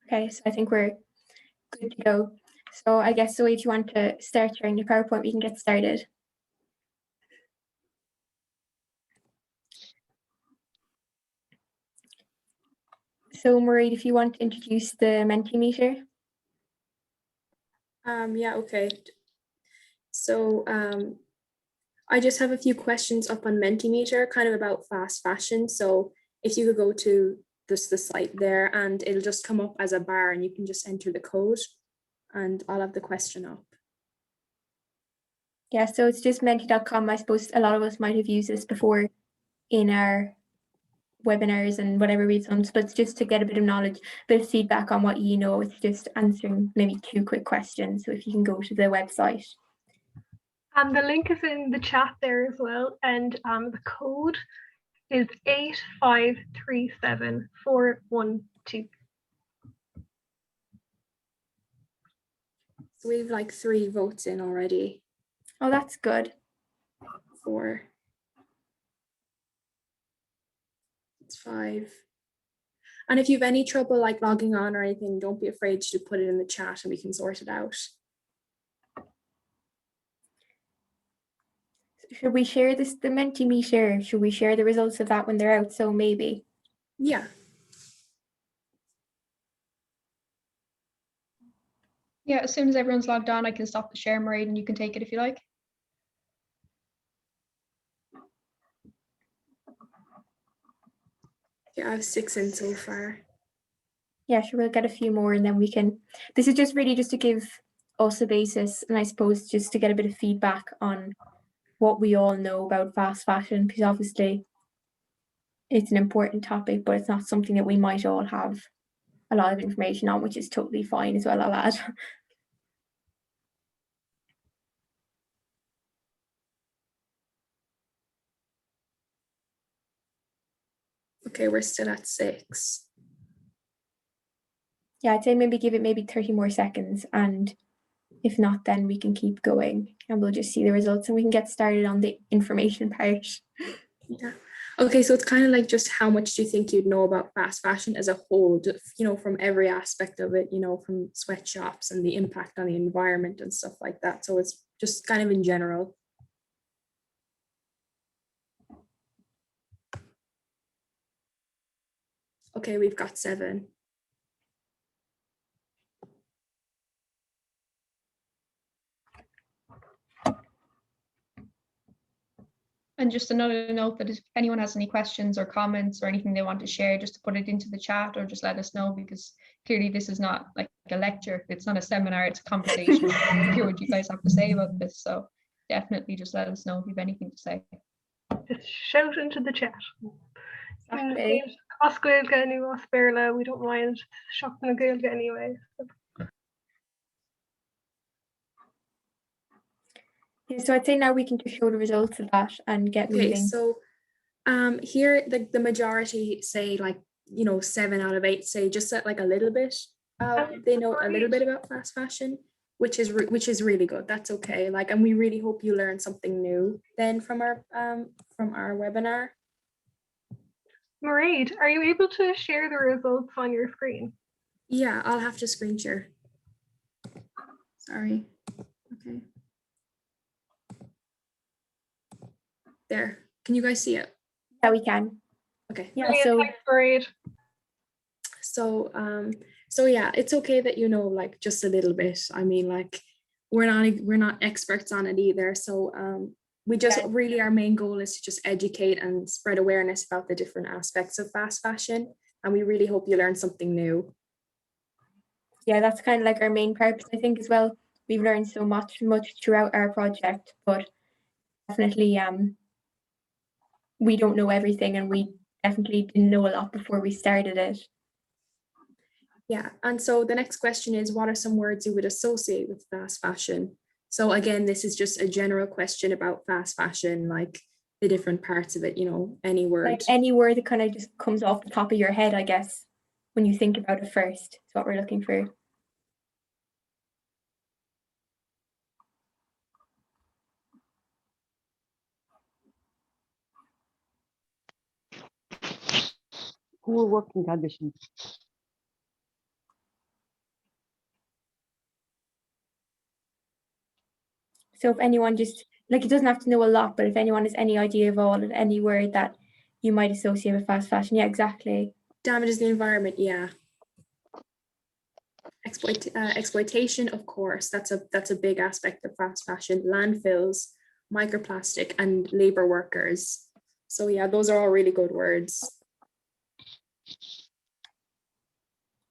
Okay, so I think we're good to go. So I guess, Zoe, if you want to start sharing your PowerPoint, we can get started. So Mairead, if you want to introduce the Mentimeter. Yeah, okay. So I just have a few questions up on Mentimeter, kind of about fast fashion. So if you could go to the site there, and it'll just come up as a bar, and you can just enter the code, and I'll have the question up. Yeah, so it's just menti.com. I suppose a lot of us might have used this before in our webinars and whatever we've done, but it's just to get a bit of knowledge, a bit of feedback on what you know. It's just answering maybe 2 quick questions. So if you can go to the website. And the link is in the chat there as well, and the code is 8537412. So we have like 3 votes in already. Oh, that's good. 4. It's 5. And if you have any trouble like logging on or anything, don't be afraid to put it in the chat and we can sort it out. Should we share the Mentimeter? Should we share the results of that when they're out? So maybe. Yeah. Yeah, as soon as everyone's logged on, I can stop the share, Mairead, and you can take it if you like. Yeah, I have 6 in so far. Yeah, sure, we'll get a few more and then we can. This is just really just to give us a basis, and I suppose just to get a bit of feedback on what we all know about fast fashion, because obviously it's an important topic, but it's not something that we might all have a lot of information on, which is totally fine as well, I'll add. Okay, we're still at 6. Yeah, I'd say maybe give it maybe 30 more seconds, and if not, then we can keep going and we'll just see the results and we can get started on the information part. Yeah. Okay, so it's kind of like just how much do you think you'd know about fast fashion as a whole, you know, from every aspect of it, you know, from sweatshops and the impact on the environment and stuff like that. So it's just kind of in general. Okay, we've got 7. And just another note that if anyone has any questions or comments or anything they want to share, just to put it into the chat or just let us know, because clearly this is not like a lecture. It's not a seminar, it's a conversation. Hear what you guys have to say about this. So definitely just let us know if you have anything to say. Just shout into the chat. Okay. We don't mind shocking the Gaelga anyway. Yeah, so I'd say now we can just show the results of that and get Okay, moving. so here the majority say like, you know, 7 out of 8 say just that like a little bit. They know a little bit about fast fashion, which is really good. That's okay. Like, and we really hope you learn something new then from our webinar. Mairead, are you able to share the results on your screen? Yeah, I'll have to screen share. Sorry. Okay. There. Can you guys see it? Yeah, we can. Okay. Yeah, so Thanks, Mairead. So yeah, it's okay that you know like just a little bit. I mean, like we're not experts on it either. So we just really, our main goal is to just educate and spread awareness about the different aspects of fast fashion, and we really hope you learn something new. yeah, that's kind of like our main purpose, I think, as well. We've learned so much throughout our project, but definitely we don't know everything, and we definitely didn't know a lot before we started it. Yeah, and so the next question is, what are some words you would associate with fast fashion? So again, this is just a general question about fast fashion, like the different parts of it, you know, any word. Like any word that kind of just comes off the top of your head, I guess, when you think about it first, is what we're looking for. Poor working conditions. So if anyone just, like, it doesn't have to know a lot, but if anyone has any idea of all of any word that you might associate with fast fashion, yeah, exactly. Damages the environment, yeah. Exploitation, of course, that's a big aspect of fast fashion. Landfills, microplastic, and labor workers. So yeah, those are all really good words.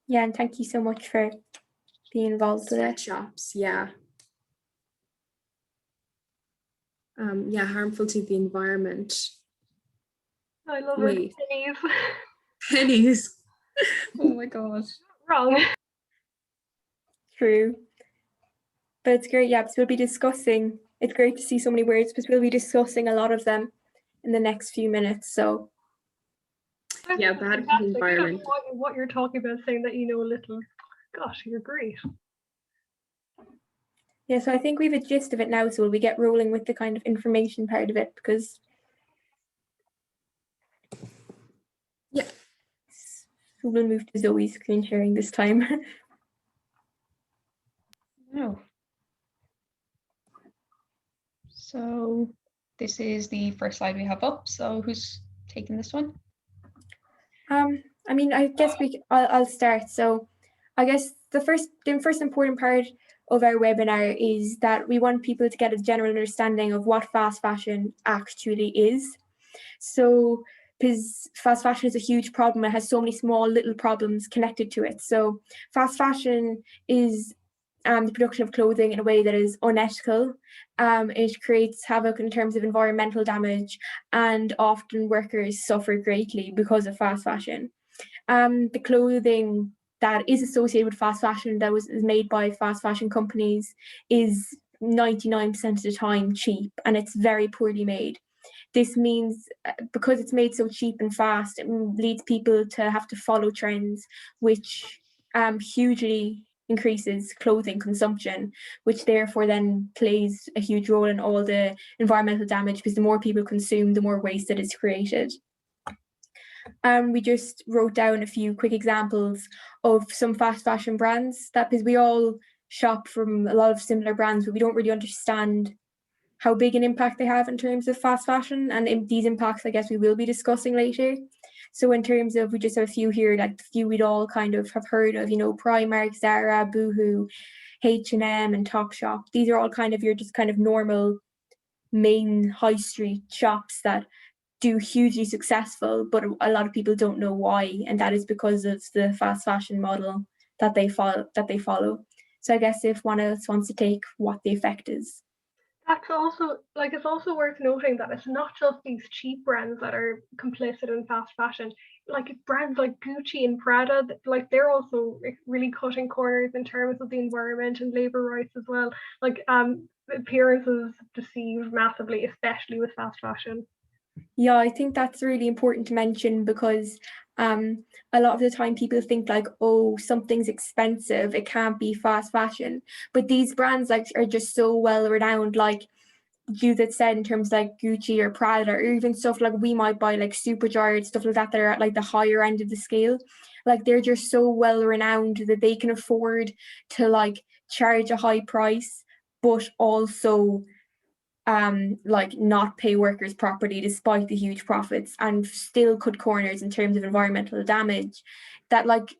Yeah, and thank you so much for being involved with it. Sweatshops, yeah. Yeah, harmful to the environment. I love Wait. it. Pennies. Oh my god. Wrong. True. But it's great, yeah, because we'll be discussing, it's great to see so many words, because we'll be discussing a lot of them in the next few minutes, so. Yeah, That's bad for the fantastic. environment. What you're talking about, saying that you know a little. Gosh, you're great. Yeah, so I think we have a gist of it now, so will we get rolling with the kind of information part of it, because. Yeah. So we'll move to Zoe's screen sharing this time. No. So this is the first slide we have up. So who's taking this one? I mean, I guess I'll start. So I guess the first important part of our webinar is that we want people to get a general understanding of what fast fashion actually is. So, because fast fashion is a huge problem, it has so many small little problems connected to it. So fast fashion is the production of clothing in a way that is unethical. It creates havoc in terms of environmental damage, and often workers suffer greatly because of fast fashion. The clothing that is associated with fast fashion that is made by fast fashion companies is 99% of the time cheap, and it's very poorly made. This means because it's made so cheap and fast, it leads people to have to follow trends, which hugely increases clothing consumption, which therefore then plays a huge role in all the environmental damage, because the more people consume, the more waste that is created. We just wrote down a few quick examples of some fast fashion brands, that because we all shop from a lot of similar brands, but we don't really understand how big an impact they have in terms of fast fashion, and these impacts I guess we will be discussing later. So in terms of, we just have a few here, like the few we'd all kind of have heard of, you know, Primark, Zara, Boohoo, H&M and Topshop. These are all kind of your just kind of normal main high street shops that do hugely successful, but a lot of people don't know why, and that is because of the fast fashion model that they follow. So I guess if one else wants to take what the effect is. That's also, like, it's also worth noting that it's not just these cheap brands that are complicit in fast fashion. Like brands like Gucci and Prada, like they're also really cutting corners in terms of the environment and labor rights as well. Like appearances deceive massively, especially with fast fashion. Yeah, I think that's really important to mention, because a lot of the time people think like, oh, something's expensive, it can't be fast fashion. But these brands like are just so well renowned, like Judith said, in terms of like Gucci or Prada, or even stuff like we might buy like Superdry, stuff like that are at like the higher end of the scale. Like they're just so well renowned that they can afford to like charge a high price, but also like not pay workers properly despite the huge profits, and still cut corners in terms of environmental damage, that like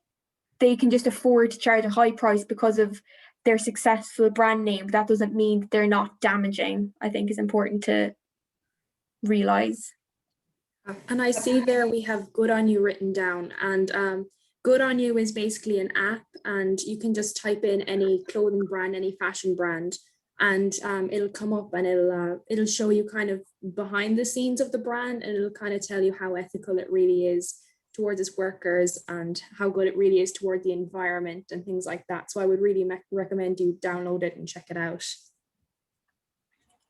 they can just afford to charge a high price because of their successful brand name. That doesn't mean they're not damaging, I think is important to realize. And I see there we have Good On You written down, and Good On You is basically an app, and you can just type in any clothing brand, any fashion brand, and it'll come up, and it'll show you kind of behind the scenes of the brand, and it'll kind of tell you how ethical it really is towards its workers and how good it really is toward the environment and things like that. So I would really recommend you download it and check it out.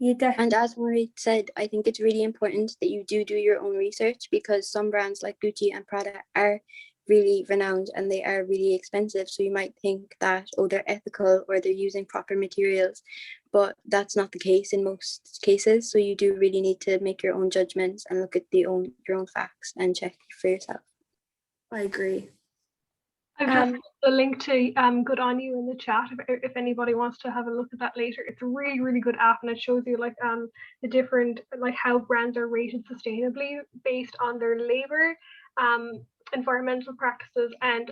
And as Maureen said, I think it's really important that you do your own research, because some brands like Gucci and Prada are really renowned and they are really expensive. So you might think that, oh, they're ethical or they're using proper materials, but that's not the case in most cases. So you do really need to make your own judgments and look at your own facts and check for yourself. I agree. I've just put the link to Good On You in the chat if anybody wants to have a look at that later. It's a really, really good app, and it shows you like the different, like how brands are rated sustainably based on their labor, environmental practices, and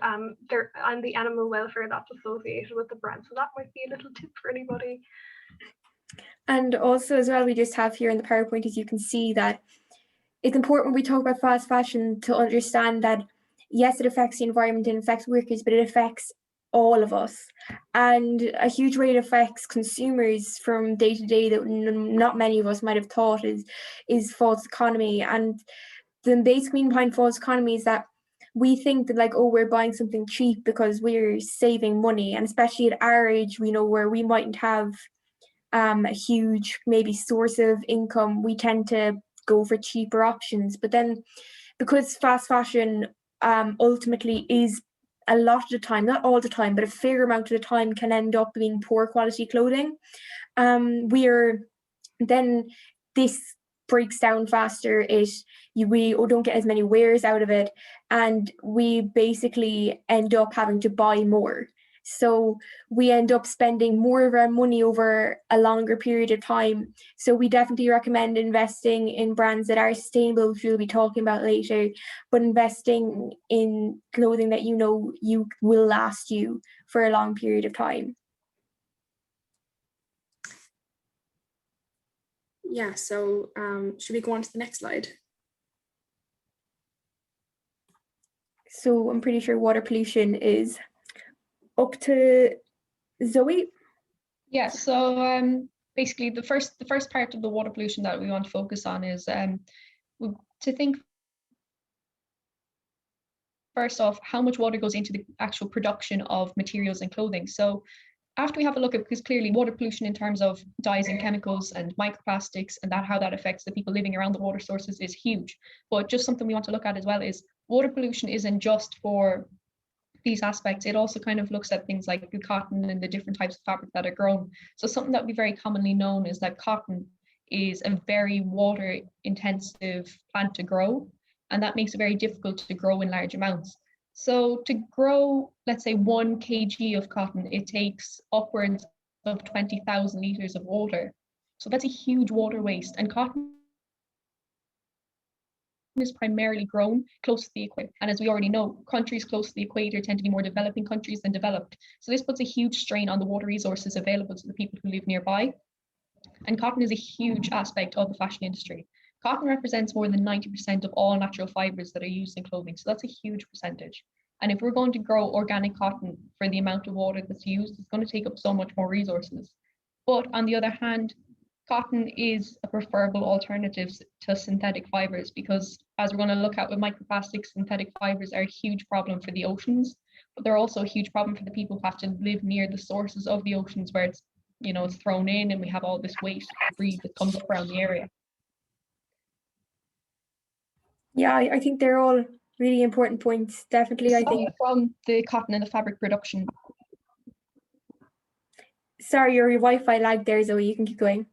the animal welfare that's associated with the brand. So that might be a little tip for anybody. And also as well, we just have here in the PowerPoint, as you can see, that it's important when we talk about fast fashion to understand that, yes, it affects the environment and affects workers, but it affects all of us. And a huge way it affects consumers from day to day that not many of us might have thought is false economy. And the basic meaning behind false economy is that we think that, like, oh, we're buying something cheap because we're saving money. And especially at our age, we know where we mightn't have a huge maybe source of income, we tend to go for cheaper options. But then because fast fashion ultimately is a lot of the time, not all the time, but a fair amount of the time can end up being poor quality clothing, this breaks down faster. We don't get as many wears out of it, and we basically end up having to buy more. So we end up spending more of our money over a longer period of time. So we definitely recommend investing in brands that are sustainable, which we'll be talking about later, but investing in clothing that you know you will last you for a long period of time. Yeah, so should we go on to the next slide? So I'm pretty sure water pollution is up to Zoe. Yeah, so basically the first part of the water pollution that we want to focus on is to think first off how much water goes into the actual production of materials and clothing. So after we have a look at, because clearly water pollution in terms of dyes and chemicals and microplastics and how that affects the people living around the water sources is huge. But just something we want to look at as well is water pollution isn't just for these aspects. It also kind of looks at things like the cotton and the different types of fabric that are grown. So something that would be very commonly known is that cotton is a very water intensive plant to grow, and that makes it very difficult to grow in large amounts. So to grow, let's say 1 kg of cotton, it takes upwards of 20,000 litres of water. So that's a huge water waste, and cotton is primarily grown close to the equator. And as we already know, countries close to the equator tend to be more developing countries than developed. So this puts a huge strain on the water resources available to the people who live nearby. And cotton is a huge aspect of the fashion industry. Cotton represents more than 90% of all natural fibers that are used in clothing. So that's a huge percentage. And if we're going to grow organic cotton for the amount of water that's used, it's going to take up so much more resources. But on the other hand, cotton is a preferable alternative to synthetic fibers, because as we're going to look at with microplastics, synthetic fibers are a huge problem for the oceans, but they're also a huge problem for the people who have to live near the sources of the oceans, where it's, you know, it's thrown in and we have all this waste debris that comes up around the area. Yeah, I think they're all really important points. Definitely, I think. From the cotton and the fabric production. Sorry, your Wi-Fi lagged there, Zoe. You can keep going.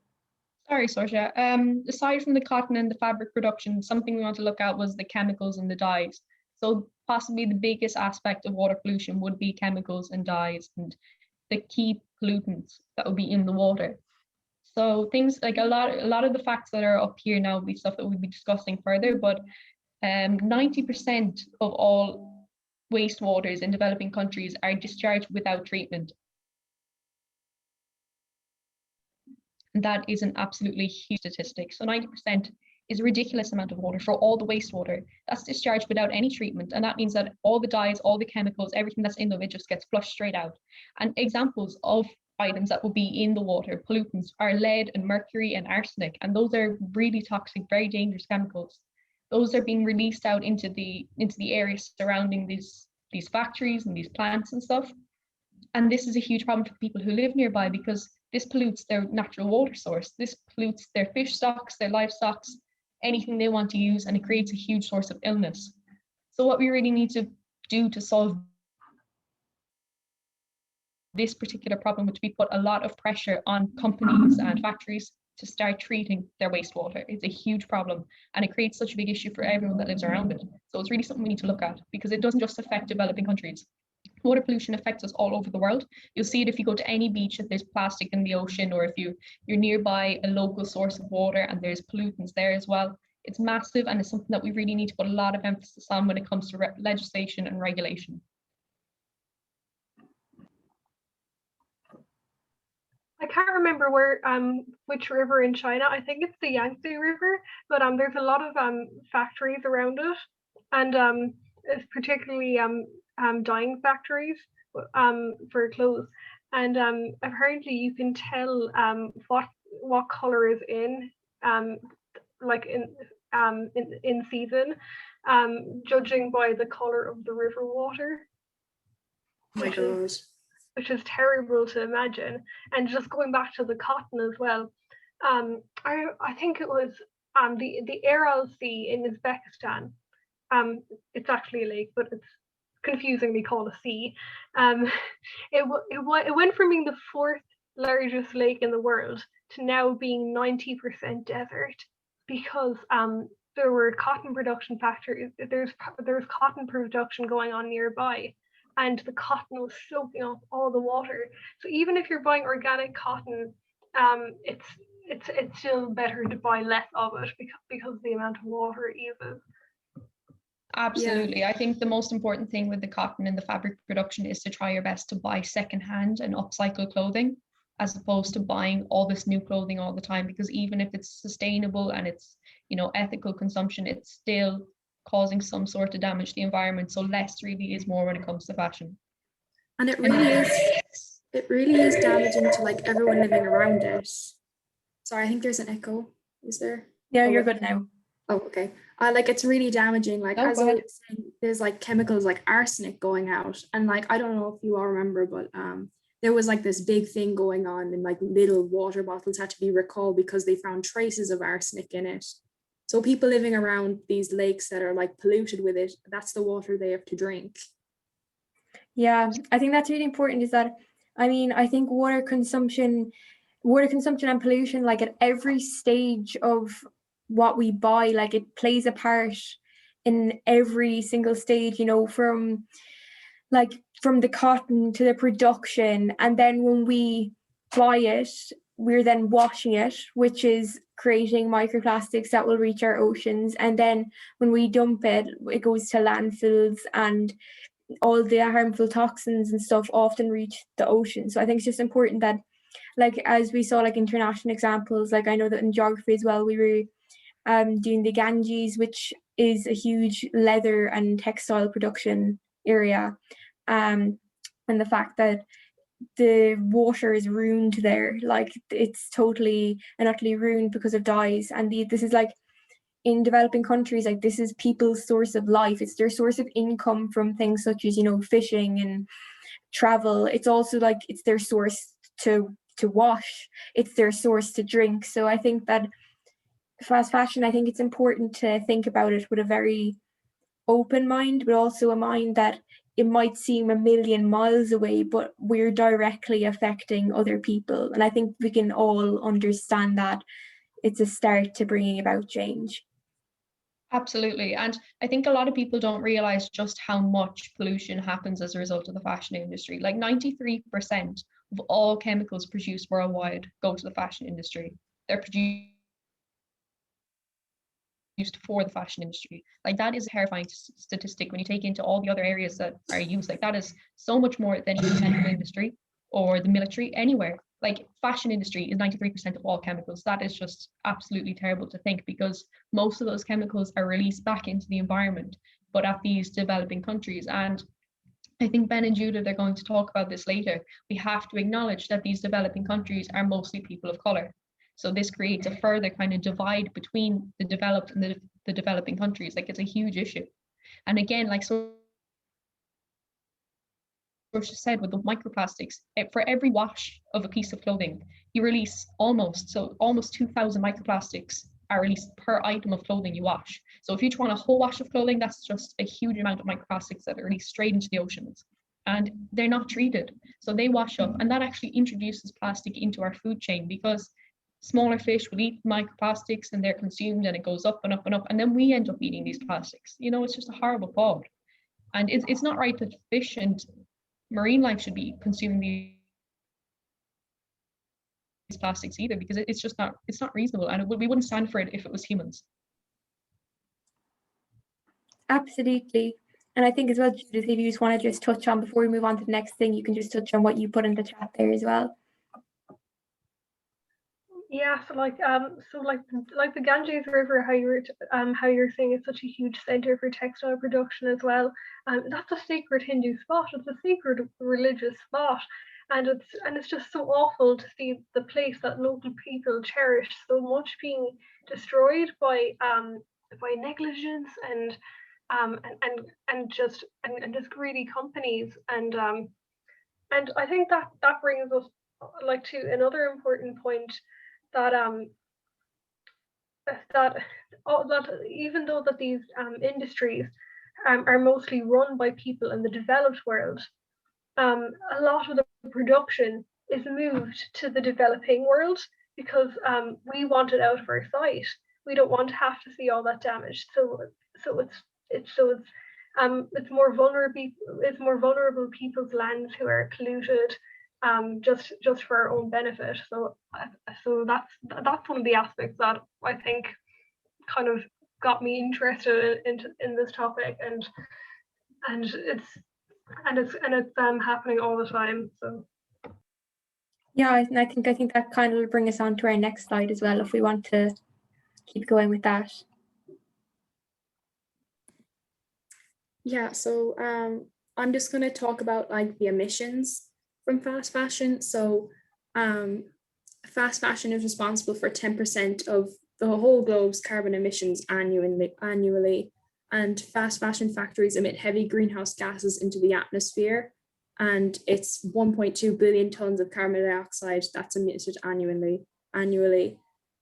Sorry, Sorja. Aside from the cotton and the fabric production, something we want to look at was the chemicals and the dyes. So possibly the biggest aspect of water pollution would be chemicals and dyes and the key pollutants that would be in the water. So things like a lot of the facts that are up here now will be stuff that we'll be discussing further, but 90% of all wastewaters in developing countries are discharged without treatment. And that is an absolutely huge statistic. So 90% is a ridiculous amount of water for all the wastewater that's discharged without any treatment. And that means that all the dyes, all the chemicals, everything that's in them, it just gets flushed straight out. And examples of items that will be in the water, pollutants, are lead and mercury and arsenic. And those are really toxic, very dangerous chemicals. Those are being released out into the area surrounding these factories and these plants and stuff. And this is a huge problem for people who live nearby, because this pollutes their natural water source. This pollutes their fish stocks, their livestock, anything they want to use, and it creates a huge source of illness. So what we really need to do to solve this particular problem would be put a lot of pressure on companies and factories to start treating their wastewater. It's a huge problem, and it creates such a big issue for everyone that lives around it. So it's really something we need to look at, because it doesn't just affect developing countries. Water pollution affects us all over the world. You'll see it if you go to any beach, if there's plastic in the ocean, or if you're nearby a local source of water and there's pollutants there as well. It's massive, and it's something that we really need to put a lot of emphasis on when it comes to legislation and regulation. I can't remember which river in China. I think it's the Yangtze River, but there's a lot of factories around it, and it's particularly dyeing factories for clothes. And apparently you can tell what color is in like in season, judging by the color of the river water. Oh my God. Which is terrible to imagine. And just going back to the cotton as well, I think it was the Aral Sea in Uzbekistan. It's actually a lake, but it's confusingly called a sea. It went from being the 4th largest lake in the world to now being 90% desert, because there were cotton production factories. There's cotton production going on nearby, and the cotton was soaking up all the water. So even if you're buying organic cotton, it's still better to buy less of it because the amount of water it uses. Absolutely. Yeah. I think the most important thing with the cotton and the fabric production is to try your best to buy secondhand and upcycle clothing, as opposed to buying all this new clothing all the time, because even if it's sustainable and it's, ethical consumption, it's still causing some sort of damage to the environment. So less really is more when it comes to fashion. And it really is damaging to like everyone living around it. Sorry, I think there's an echo. Is there? Yeah, you're good now. Oh, okay. Like it's really damaging. Like as I was saying, there's like chemicals like arsenic going out, and like I don't know if you all remember, but there was like this big thing going on, and like little water bottles had to be recalled because they found traces of arsenic in it. So people living around these lakes that are like polluted with it, that's the water they have to drink. Yeah, I think that's really important. Is that, I think water consumption and pollution, like at every stage of what we buy, like it plays a part in every single stage, from the cotton to the production, and then when we fly it, we're then washing it, which is creating microplastics that will reach our oceans, and then when we dump it, it goes to landfills, and all the harmful toxins and stuff often reach the ocean. So I think it's just important that, like as we saw like international examples, like I know that in geography as well, we were doing the Ganges, which is a huge leather and textile production area, and the fact that the water is ruined there, like it's totally and utterly ruined because of dyes. And this is like in developing countries, like this is people's source of life. It's their source of income from things such as fishing and travel. It's also like it's their source to wash, it's their source to drink. So I think that fast fashion, I think it's important to think about it with a very open mind, but also a mind that it might seem a million miles away, but we're directly affecting other people. And I think we can all understand that it's a start to bringing about change. Absolutely. And I think a lot of people don't realize just how much pollution happens as a result of the fashion industry. Like 93% of all chemicals produced worldwide go to the fashion industry. They're produced for the fashion industry. Like that is a terrifying statistic when you take into all the other areas that are used. Like that is so much more than even the medical industry or the military, anywhere. Like fashion industry is 93% of all chemicals. That is just absolutely terrible to think, because most of those chemicals are released back into the environment, but at these developing countries. And I think Ben and Judith are going to talk about this later. We have to acknowledge that these developing countries are mostly people of color. So this creates a further kind of divide between the developed and the developing countries. Like it's a huge issue. And again, like so said with the microplastics, for every wash of a piece of clothing, you release almost 2,000 microplastics are released per item of clothing you wash. So if you want a whole wash of clothing, that's just a huge amount of microplastics that are released straight into the oceans. And they're not treated. So they wash up, and that actually introduces plastic into our food chain, because smaller fish will eat microplastics and they're consumed, and it goes up and up and up. And then we end up eating these plastics. It's just a horrible thought. And it's not right that fish and marine life should be consuming these plastics either, because it's not reasonable, and we wouldn't stand for it if it was humans. Absolutely. And I think as well, Judith, if you just want to just touch on, before we move on to the next thing, you can just touch on what you put in the chat there as well. Yeah, so like the Ganges River, how you're saying it's such a huge center for textile production as well. That's a sacred Hindu spot. It's a sacred religious spot, and it's just so awful to see the place that local people cherish so much being destroyed by negligence and just greedy companies, and I think that brings us like to another important point, that even though that these industries are mostly run by people in the developed world, a lot of the production is moved to the developing world because we want it out of our sight. We don't want to have to see all that damage. So it's more vulnerable people's lands who are polluted, just for our own benefit. So that's one of the aspects that I think kind of got me interested in this topic, and it's happening all the time. So Yeah, and I think that kind of will bring us on to our next slide as well, if we want to keep going with that. Yeah, so I'm just going to talk about like the emissions from fast fashion. So fast fashion is responsible for 10% of the whole globe's carbon emissions annually. And fast fashion factories emit heavy greenhouse gases into the atmosphere. And it's 1.2 billion tons of carbon dioxide that's emitted annually.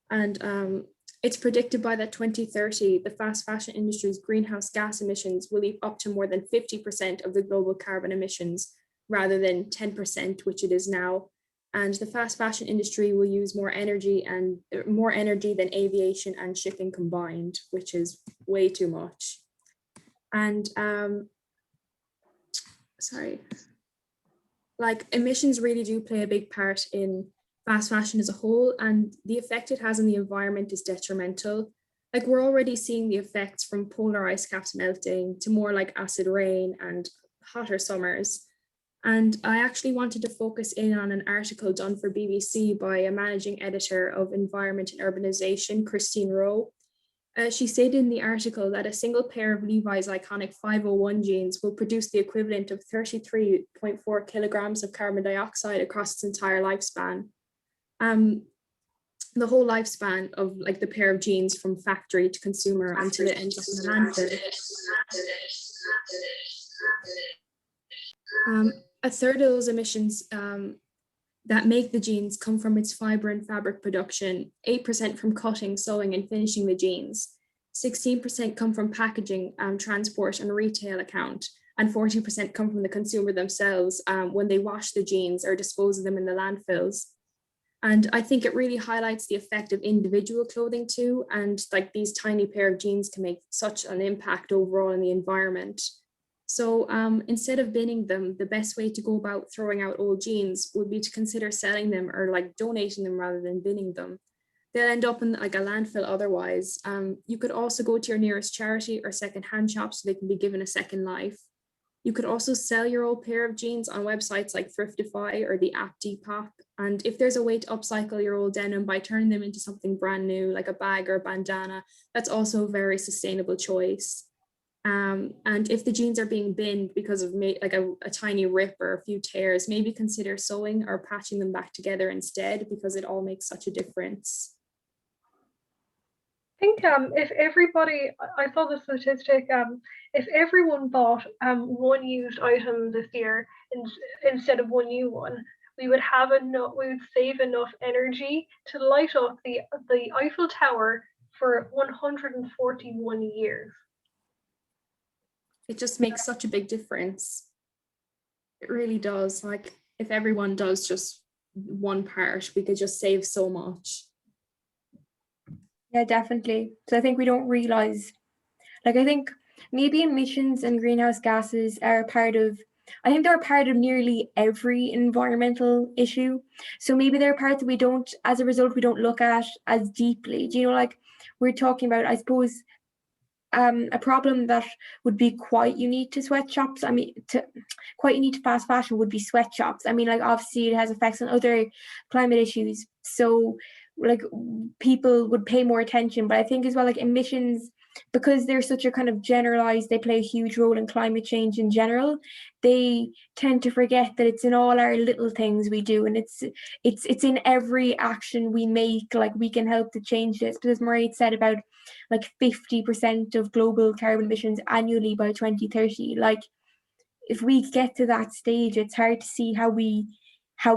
And it's predicted by that 2030, the fast fashion industry's greenhouse gas emissions will leap up to more than 50% of the global carbon emissions, rather than 10%, which it is now. And the fast fashion industry will use more energy than aviation and shipping combined, which is way too much. And like emissions really do play a big part in fast fashion as a whole, and the effect it has on the environment is detrimental. Like we're already seeing the effects from polar ice caps melting to more like acid rain and hotter summers. And I actually wanted to focus in on an article done for BBC by a managing editor of Environment and Urbanization, Christine Rowe. She stated in the article that a single pair of Levi's iconic 501 jeans will produce the equivalent of 33.4 kilograms of carbon dioxide across its entire lifespan. The whole lifespan of like the pair of jeans from factory to consumer until it ends up in the landfill. A third of those emissions that make the jeans come from its fiber and fabric production, 8% from cutting, sewing, and finishing the jeans, 16% come from packaging, transport, and retail account, and 40% come from the consumer themselves when they wash the jeans or dispose of them in the landfills. And I think it really highlights the effect of individual clothing too, and like these tiny pair of jeans can make such an impact overall in the environment. So instead of binning them, the best way to go about throwing out old jeans would be to consider selling them or like donating them rather than binning them. They'll end up in like a landfill otherwise. You could also go to your nearest charity or secondhand shop so they can be given a second life. You could also sell your old pair of jeans on websites like Thriftify or the app Depop. And if there's a way to upcycle your old denim by turning them into something brand new, like a bag or a bandana, that's also a very sustainable choice. And if the jeans are being binned because of like a tiny rip or a few tears, maybe consider sewing or patching them back together instead, because it all makes such a difference. I think if everybody, I saw the statistic, if everyone bought one used item this year instead of one new one, we would save enough energy to light up the Eiffel Tower for 141 years. It just makes such a big difference. It really does. Like if everyone does just one part, we could just save so much. Yeah, definitely. So I think we don't realize, like I think maybe emissions and greenhouse gases are part of I think they're a part of nearly every environmental issue. So maybe they're parts that we don't, as a result, we don't look at as deeply. Do you know, like we're talking about, I suppose, a problem that would be quite unique to sweatshops. I mean, quite unique to fast fashion would be sweatshops. I mean, like obviously it has effects on other climate issues. So like people would pay more attention, but I think as well, like emissions, because they're such a kind of generalized, they play a huge role in climate change in general. They tend to forget that it's in all our little things we do, and it's in every action we make. Like we can help to change this, because Márta said about like 50% of global carbon emissions annually by 2030. Like if we get to that stage, it's hard to see how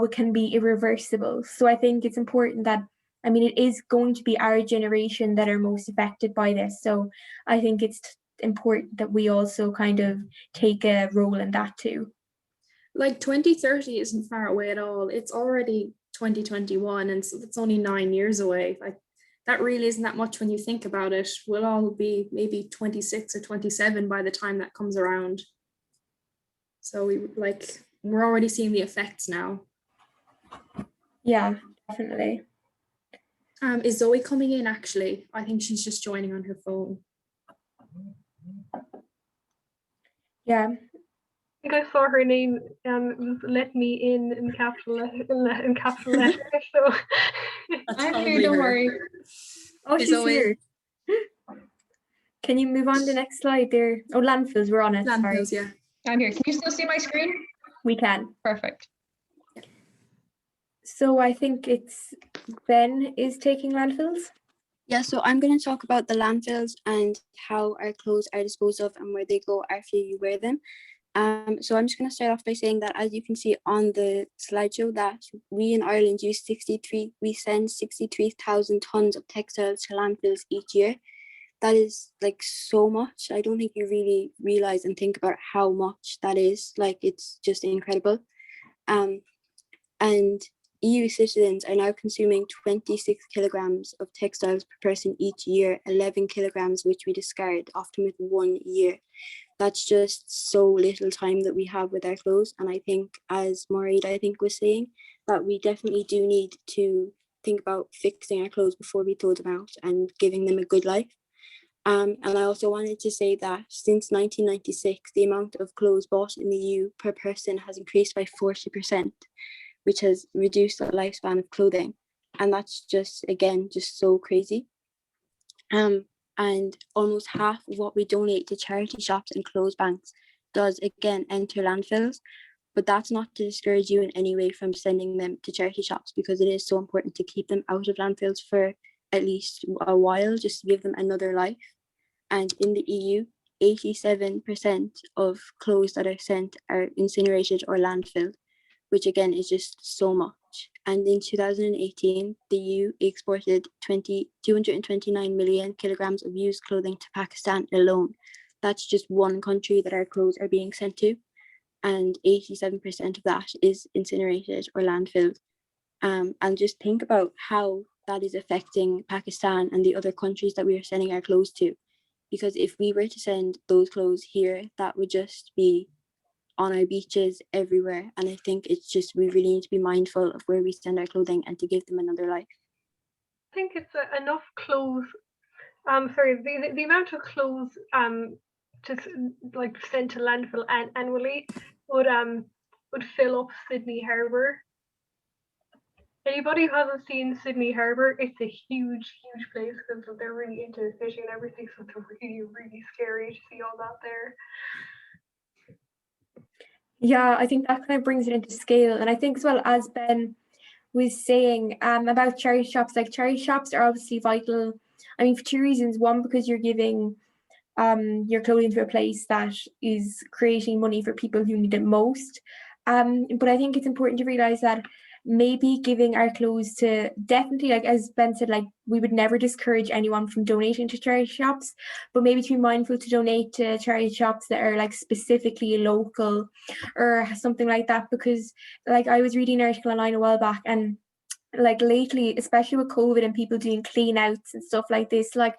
it can be irreversible. So I think it's important that, I mean, it is going to be our generation that are most affected by this. So I think it's important that we also kind of take a role in that too. Like 2030 isn't far away at all. It's already 2021, and so it's only 9 years away. Like that really isn't that much when you think about it. We'll all be maybe 26 or 27 by the time that comes around. So we're already seeing the effects now. Yeah, definitely. Is Zoe coming in actually? I think she's just joining on her phone. Yeah. I think I saw her name let me in capital in capital letters. So I'm here, don't worry. Oh, she's here. Can you move on to the next slide there? Oh, landfills, we're on it. Landfills, sorry. yeah. I'm here. Can you still see my screen? We can. Perfect. So I think it's Ben is taking landfills. Yeah, so I'm going to talk about the landfills and how our clothes are disposed of and where they go after you wear them. So I'm just going to start off by saying that, as you can see on the slideshow, that we in Ireland we send 63,000 tons of textiles to landfills each year. That is like so much. I don't think you really realize and think about how much that is. Like, it's just incredible. And EU citizens are now consuming 26 kilograms of textiles per person each year, 11 kilograms which we discard, often with 1 year. That's just so little time that we have with our clothes. And I think, as Márta was saying, that we definitely do need to think about fixing our clothes before we throw them out and giving them a good life. And I also wanted to say that since 1996, the amount of clothes bought in the EU per person has increased by 40%, which has reduced the lifespan of clothing. And that's just, again, just so crazy. And almost half of what we donate to charity shops and clothes banks does, again, enter landfills. But that's not to discourage you in any way from sending them to charity shops, because it is so important to keep them out of landfills for at least a while, just to give them another life. And in the EU, 87% of clothes that are sent are incinerated or landfilled, which again is just so much. And in 2018, the EU exported 229 million kilograms of used clothing to Pakistan alone. That's just one country that our clothes are being sent to, and 87% of that is incinerated or landfilled. And just think about how that is affecting Pakistan and the other countries that we are sending our clothes to. Because if we were to send those clothes here, that would just be on our beaches everywhere. And I think it's just, we really need to be mindful of where we send our clothing and to give them another life. I think it's enough clothes. The amount of clothes just like sent to landfill annually would fill up Sydney Harbour. Anybody who hasn't seen Sydney Harbour, it's a huge place, because they're really into fishing and everything, so it's really scary to see all that there. Yeah, I think that kind of brings it into scale. And I think as well, as Ben was saying about charity shops, like charity shops are obviously vital. I mean, for two reasons. One, because you're giving your clothing to a place that is creating money for people who need it most. But I think it's important to realize that maybe giving our clothes to, definitely, like as Ben said, like we would never discourage anyone from donating to charity shops, but maybe to be mindful to donate to charity shops that are like specifically local or something like that. Because like I was reading an article online a while back, and like lately, especially with COVID and people doing clean outs and stuff like this, like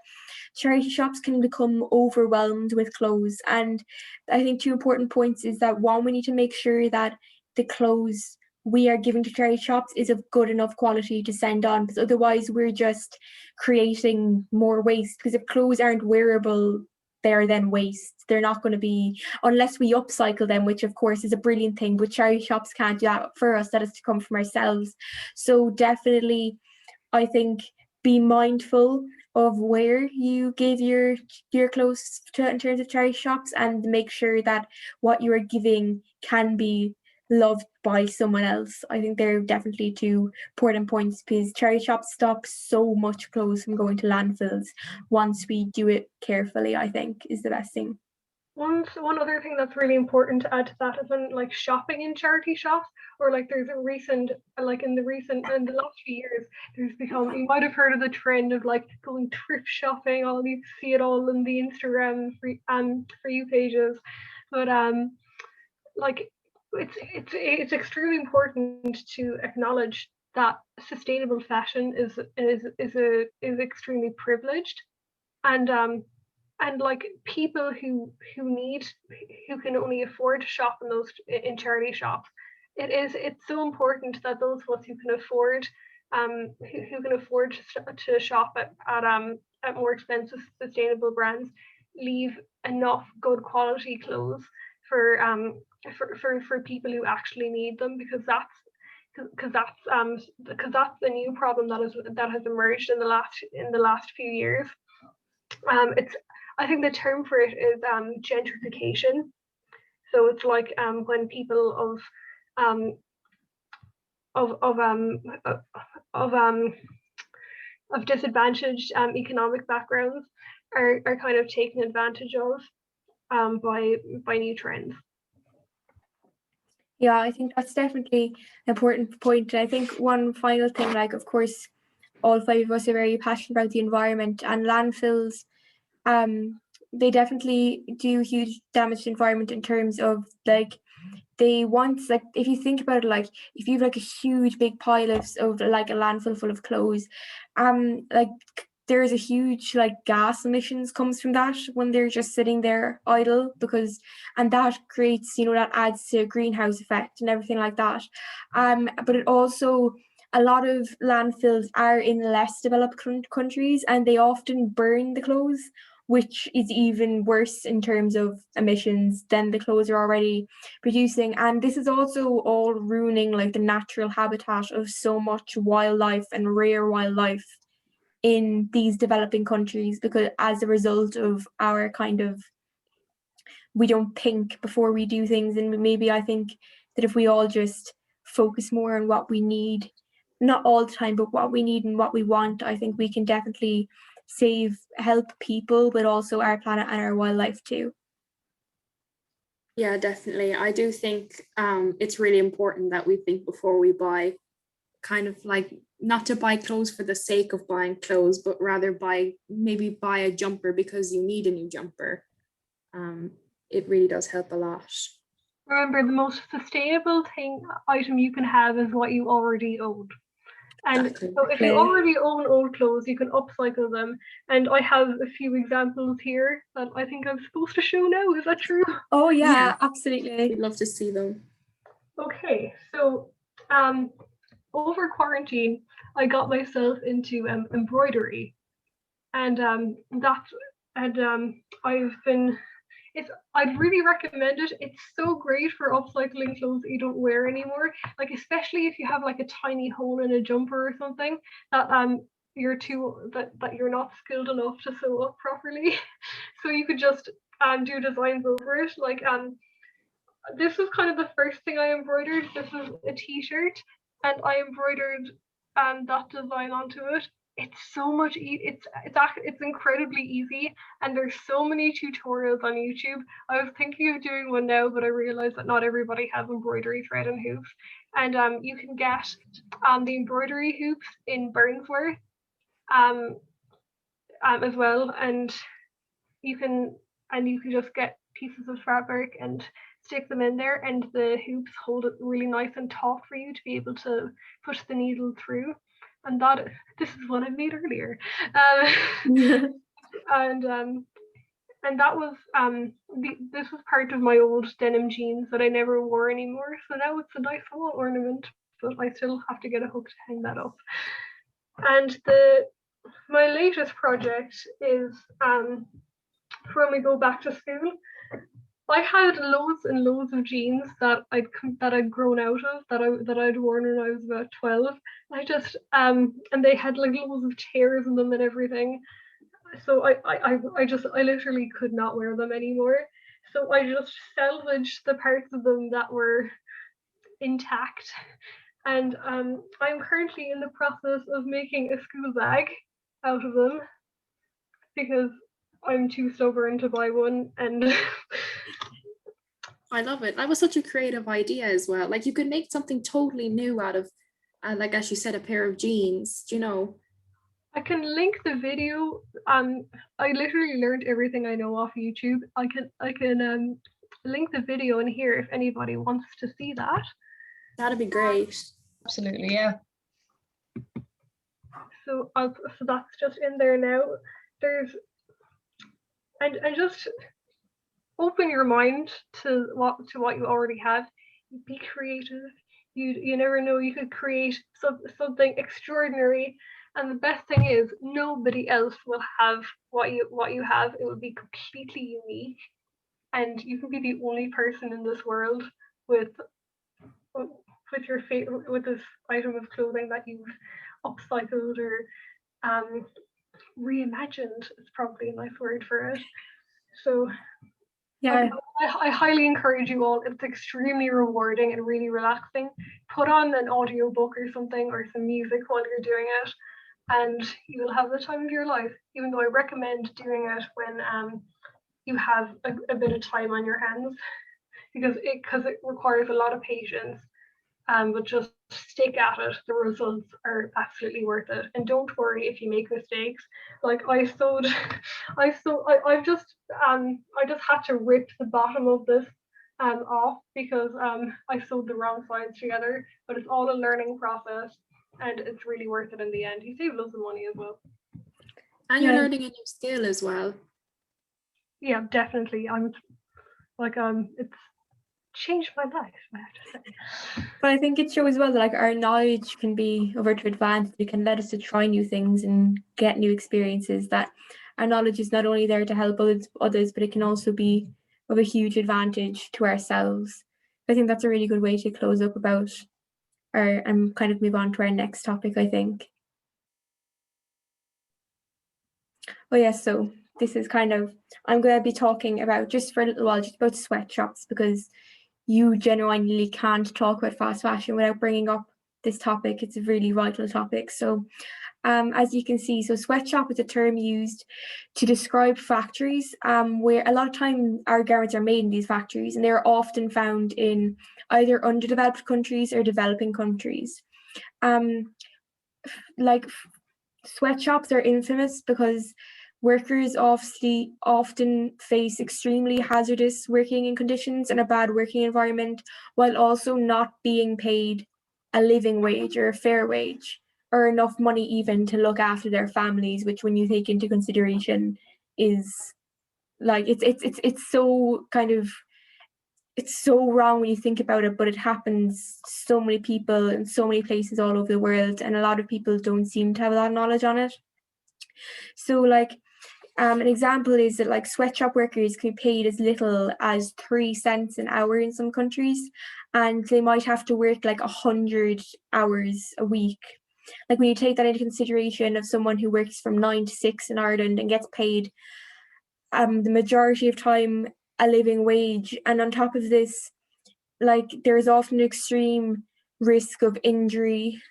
charity shops can become overwhelmed with clothes. And I think two important points is that one, we need to make sure that the clothes we are giving to charity shops is of good enough quality to send on, because otherwise we're just creating more waste. Because if clothes aren't wearable, they're then waste. They're not going to be, unless we upcycle them, which of course is a brilliant thing, but charity shops can't do that for us. That has to come from ourselves. So definitely, I think, be mindful of where you give your clothes to in terms of charity shops, and make sure that what you are giving can be loved by someone else. I think they're definitely two important points, because charity shops stop so much clothes from going to landfills once we do it carefully, I think is the best thing. One other thing that's really important to add to that is when like shopping in charity shops, or like there's a recent, like in the last few years, there's become, you might have heard of the trend of like going thrift shopping. All you see it all in the Instagram for you pages, but like it's extremely important to acknowledge that sustainable fashion is extremely privileged, and like people who can only afford to shop in charity shops, it's so important that those of us who can afford to shop at more expensive sustainable brands leave enough good quality clothes for people who actually need them, because that's the new problem that has emerged in the last few years. I think the term for it is gentrification. So it's like when people of disadvantaged economic backgrounds are kind of taken advantage of by new trends. Yeah, I think that's definitely an important point. And I think one final thing, like of course, all five of us are very passionate about the environment, and landfills, they definitely do huge damage to the environment in terms of like, they once, like if you think about it, like if you have like a huge big pile of like a landfill full of clothes, like there's a huge like gas emissions comes from that when they're just sitting there idle, because and that creates, that adds to a greenhouse effect and everything like that. But it also, a lot of landfills are in less developed countries, and they often burn the clothes, which is even worse in terms of emissions than the clothes are already producing. And this is also all ruining like the natural habitat of so much wildlife and rare wildlife in these developing countries, because as a result of our kind of, we don't think before we do things. And maybe I think that if we all just focus more on what we need, not all the time, but what we need and what we want, I think we can definitely help people, but also our planet and our wildlife too. Yeah, definitely. I do think it's really important that we think before we buy, kind of like not to buy clothes for the sake of buying clothes, but rather maybe buy a jumper because you need a new jumper. It really does help a lot. Remember, the most sustainable item you can have is what you already own. And Exactly. so if you already own old clothes, you can upcycle them. And I have a few examples here that I think I'm supposed to show now. Is that true? Oh yeah, Yeah. absolutely. We'd love to see them. Okay, so over quarantine, I got myself into embroidery, and I'd really recommend it. It's so great for upcycling clothes that you don't wear anymore. Like especially if you have like a tiny hole in a jumper or something that that you're not skilled enough to sew up properly. So you could just do designs over it. Like this was kind of the first thing I embroidered. This was a t-shirt, and I embroidered that design onto it. It's so much it's incredibly easy, and there's so many tutorials on YouTube. I was thinking of doing one now, but I realized that not everybody has embroidery thread and hoops, and you can get the embroidery hoops in Burnsworth as well, and you can just get pieces of fabric and stick them in there, and the hoops hold it really nice and taut for you to be able to push the needle through. and this is what I made earlier. And that was this was part of my old denim jeans that I never wore anymore. So now it's a nice wall ornament, but I still have to get a hook to hang that up. And my latest project is when we go back to school. I had loads and loads of jeans that I'd grown out of, that I'd worn when I was about 12. I just and they had like loads of tears in them and everything. So I literally could not wear them anymore. So I just salvaged the parts of them that were intact. And I'm currently in the process of making a school bag out of them because I'm too stubborn to buy one. And I love it. That was such a creative idea as well. Like you could make something totally new out of, like as you said, a pair of jeans, you know. I can link the video. I literally learned everything I know off YouTube. I can link the video in here if anybody wants to see that. That'd be great. Absolutely, yeah. So that's just in there now. And just open your mind to what you already have. Be creative. You never know, you could create something extraordinary. And the best thing is nobody else will have what you have. It will be completely unique. And you can be the only person in this world with your favorite, with this item of clothing that you've upcycled or reimagined. Is probably a nice word for it. So yeah, I highly encourage you all. It's extremely rewarding and really relaxing. Put on an audiobook or something or some music while you're doing it, and you will have the time of your life. Even though I recommend doing it when you have a bit of time on your hands, because it requires a lot of patience. But just stick at it. The results are absolutely worth it. And don't worry if you make mistakes. Like I just had to rip the bottom of this off because I sewed the wrong sides together. But it's all a learning process, and it's really worth it in the end. You save loads of money as well. And you're learning a new skill as well. Yeah, definitely. It's changed my life, I have to say. But I think it shows well that like our knowledge can be of our advantage. It can let us to try new things and get new experiences. That our knowledge is not only there to help others, but it can also be of a huge advantage to ourselves. I think that's a really good way to close up about and kind of move on to our next topic, I think. Oh yeah, so this is I'm going to be talking about just for a little while, just about sweatshops, because you genuinely can't talk about fast fashion without bringing up this topic. It's a really vital topic. So as you can see, so sweatshop is a term used to describe factories where a lot of time our garments are made in these factories, and they're often found in either underdeveloped countries or developing countries. Like sweatshops are infamous because workers often face extremely hazardous working conditions and a bad working environment, while also not being paid a living wage or a fair wage or enough money even to look after their families, which when you take into consideration is like it's so it's so wrong when you think about it, but it happens to so many people in so many places all over the world, and a lot of people don't seem to have a lot of knowledge on it. So like an example is that like sweatshop workers can be paid as little as 3 cents an hour in some countries, and they might have to work like 100 hours a week. Like when you take that into consideration of someone who works from 9 to 6 in Ireland and gets paid the majority of time a living wage, and on top of this, like there is often extreme risk of injury,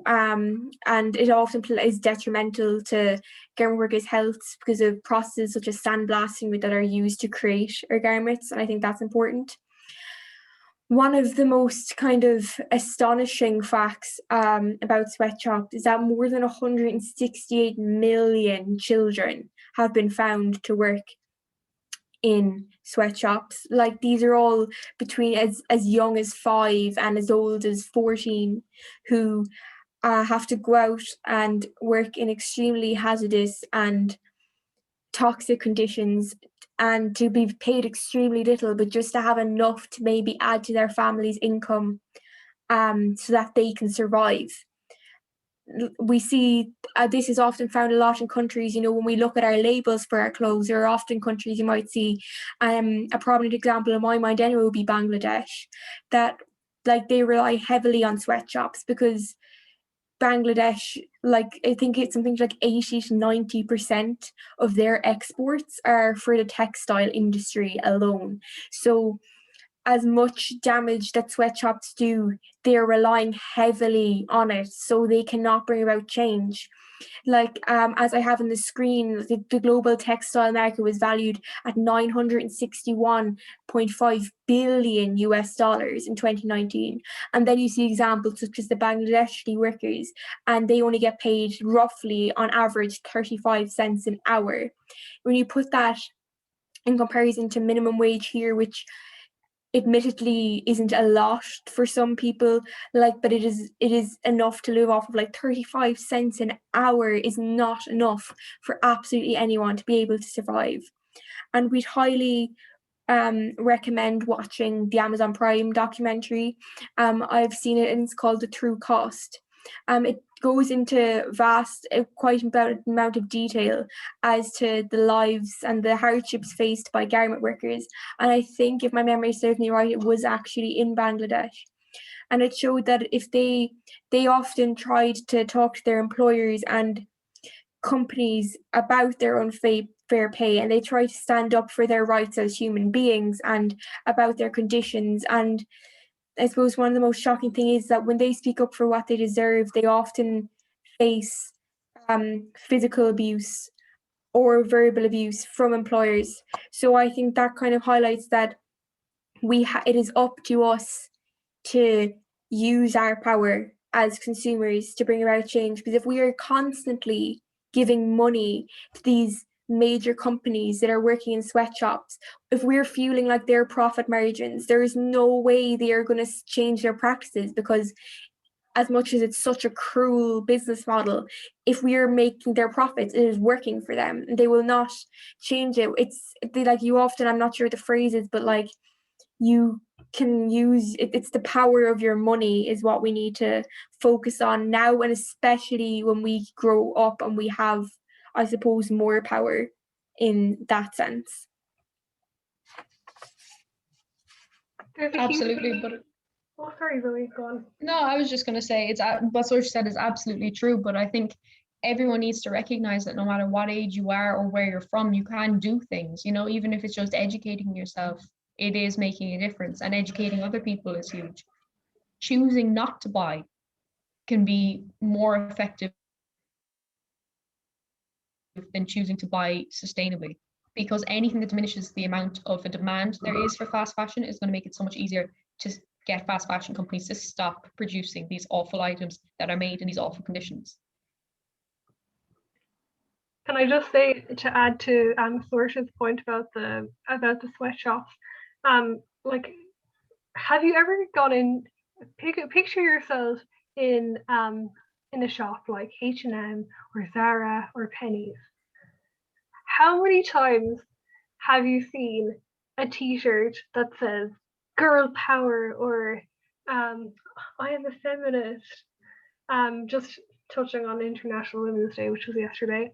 and it often is detrimental to garment workers' health because of processes such as sandblasting that are used to create our garments, and I think that's important. One of the most kind of astonishing facts about sweatshops is that more than 168 million children have been found to work in sweatshops. Like these are all between as young as 5 and as old as 14 who have to go out and work in extremely hazardous and toxic conditions, and to be paid extremely little, but just to have enough to maybe add to their family's income, so that they can survive. We see this is often found a lot in countries, when we look at our labels for our clothes, there are often countries you might see, a prominent example in my mind anyway would be Bangladesh, that like they rely heavily on sweatshops, because Bangladesh, like I think it's something like 80 to 90% of their exports are for the textile industry alone. So as much damage that sweatshops do, they're relying heavily on it, so they cannot bring about change. Like as I have on the screen, the global textile market was valued at $961.5 billion US in 2019. And then you see examples such as the Bangladeshi workers, and they only get paid roughly on average 35 cents an hour. When you put that in comparison to minimum wage here, which admittedly isn't a lot for some people, but it is enough to live off of. Like 35 cents an hour is not enough for absolutely anyone to be able to survive. And we'd highly recommend watching the Amazon Prime documentary. I've seen it, and it's called The True Cost. It goes into quite amount of detail as to the lives and the hardships faced by garment workers. And I think, if my memory serves me right, it was actually in Bangladesh. And it showed that if they often tried to talk to their employers and companies about their unfair pay, and they try to stand up for their rights as human beings and about their conditions. And I suppose one of the most shocking things is that when they speak up for what they deserve, they often face physical abuse or verbal abuse from employers. So I think that kind of highlights that it is up to us to use our power as consumers to bring about change. Because if we are constantly giving money to these major companies that are working in sweatshops, if we're fueling like their profit margins, there is no way they are going to change their practices, because as much as it's such a cruel business model, if we are making their profits, it is working for them. They will not change it. You often, I'm not sure the phrase is, but like you can use it, it's the power of your money is what we need to focus on now, and especially when we grow up and we have, I suppose, more power in that sense. Absolutely, but oh, sorry, Zoe, go on. no, I was just going to say what Sorcha said is absolutely true, but I think everyone needs to recognize that no matter what age you are or where you're from, you can do things, even if it's just educating yourself, it is making a difference, and educating other people is huge. Choosing not to buy can be more effective than choosing to buy sustainably, because anything that diminishes the amount of a demand there is for fast fashion is going to make it so much easier to get fast fashion companies to stop producing these awful items that are made in these awful conditions. Can I just say, to add to Sorcha's point about the sweatshops, have you ever gone in, picture yourself in a shop like H&M or Zara or Penny's? How many times have you seen a t-shirt that says girl power or I am a feminist? Just touching on International Women's Day, which was yesterday.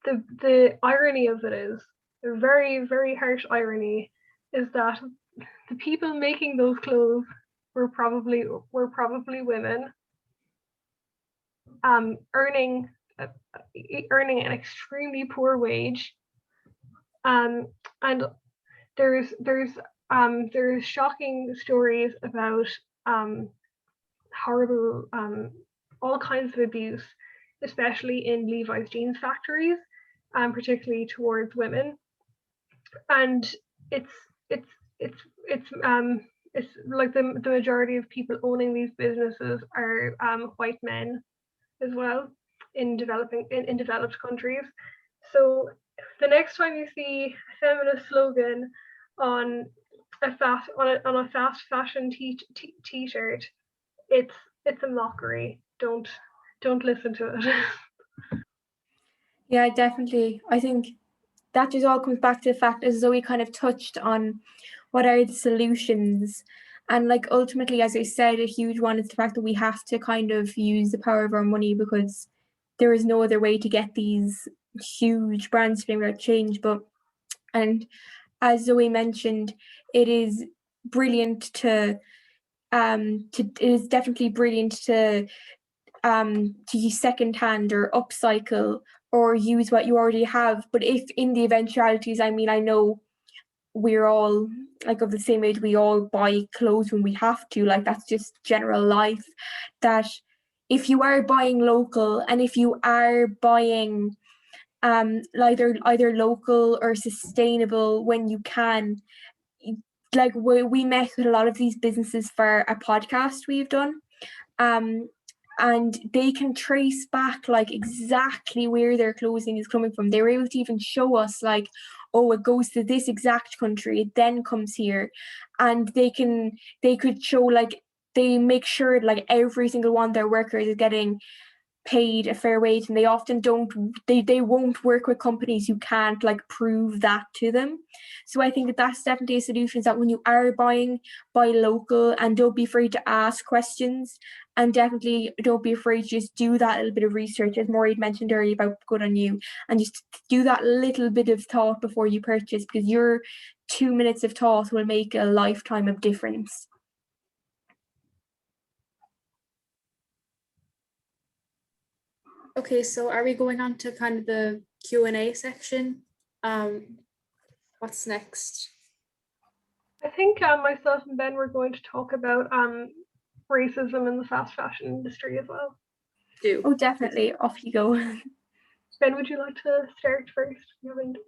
The irony of it is, the very, very harsh irony is that the people making those clothes were probably women, earning an extremely poor wage, and there's shocking stories about horrible all kinds of abuse, especially in Levi's jeans factories, particularly towards women. And it's like the majority of people owning these businesses are white men as well in developed countries. So the next time you see a feminist slogan on on a fast fashion t-shirt, it's a mockery. Don't listen to it. Yeah, definitely. I think that just all comes back to the fact, as Zoe kind of touched on, what are the solutions? And like ultimately, as I said, a huge one is the fact that we have to kind of use the power of our money, because there is no other way to get these huge brands to bring about change. And as Zoe mentioned, it is brilliant it is definitely brilliant to use secondhand or upcycle or use what you already have. But if in the eventualities, I mean, I know we're all like of the same age, we all buy clothes when we have to, like that's just general life, that if you are buying local and if you are buying either local or sustainable when you can, like we met with a lot of these businesses for a podcast we've done, and they can trace back like exactly where their clothing is coming from. They were able to even show us like, oh, it goes to this exact country, it then comes here. And they could show like, they make sure like every single one of their workers is getting paid a fair wage, and they often they won't work with companies who can't like prove that to them. So I think that's definitely a solution, is that when you are buying, buy local, and don't be afraid to ask questions, and definitely don't be afraid to just do that little bit of research, as Maureen mentioned earlier about Good on You, and just do that little bit of thought before you purchase, because your 2 minutes of thought will make a lifetime of difference. Okay, so are we going on to kind of the Q&A section? What's next? I think myself and Ben were going to talk about racism in the fast fashion industry as well. Oh, definitely. Off you go. Ben, would you like to start first?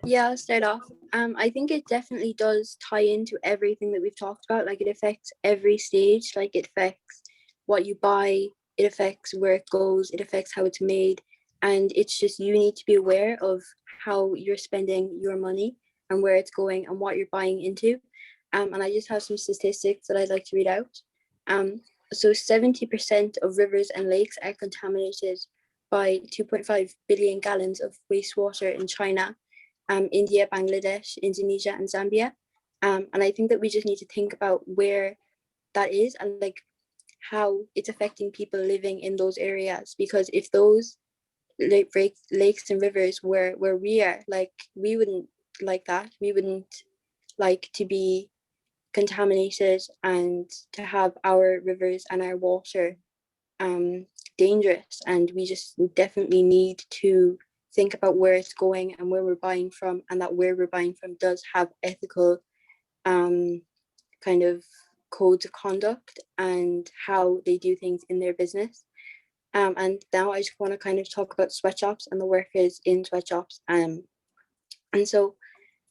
Yeah, I'll start off. I think it definitely does tie into everything that we've talked about. Like it affects every stage. Like it affects what you buy, it affects where it goes, it affects how it's made. And it's just, you need to be aware of how you're spending your money and where it's going and what you're buying into. And I just have some statistics that I'd like to read out. So 70% of rivers and lakes are contaminated by 2.5 billion gallons of wastewater in China, India, Bangladesh, Indonesia, and Zambia. And I think that we just need to think about where that is and like how it's affecting people living in those areas. Because if those lakes and rivers were where we are, like we wouldn't like that. We wouldn't like to be contaminated and to have our rivers and our water dangerous. And we just definitely need to think about where it's going and where we're buying from, and that where we're buying from does have ethical kind of codes of conduct and how they do things in their business. And now I just want to kind of talk about sweatshops and the workers in sweatshops. And so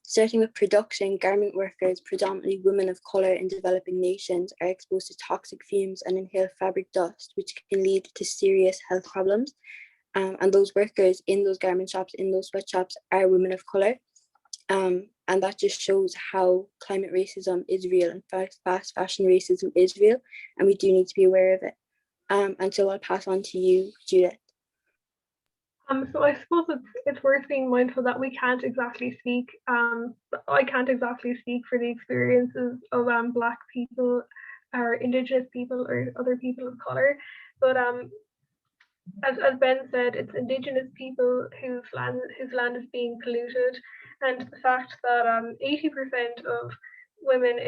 starting with production, garment workers, predominantly women of colour in developing nations, are exposed to toxic fumes and inhale fabric dust, which can lead to serious health problems. And those workers in those garment shops, in those sweatshops, are women of colour. And that just shows how climate racism is real, and fast fashion racism is real, and we do need to be aware of it. And so I'll pass on to you, Judith. So I suppose it's worth being mindful that we can't exactly speak. I can't exactly speak for the experiences of Black people or Indigenous people or other people of colour. But as Ben said, it's Indigenous people whose land is being polluted, and the fact that 80% of women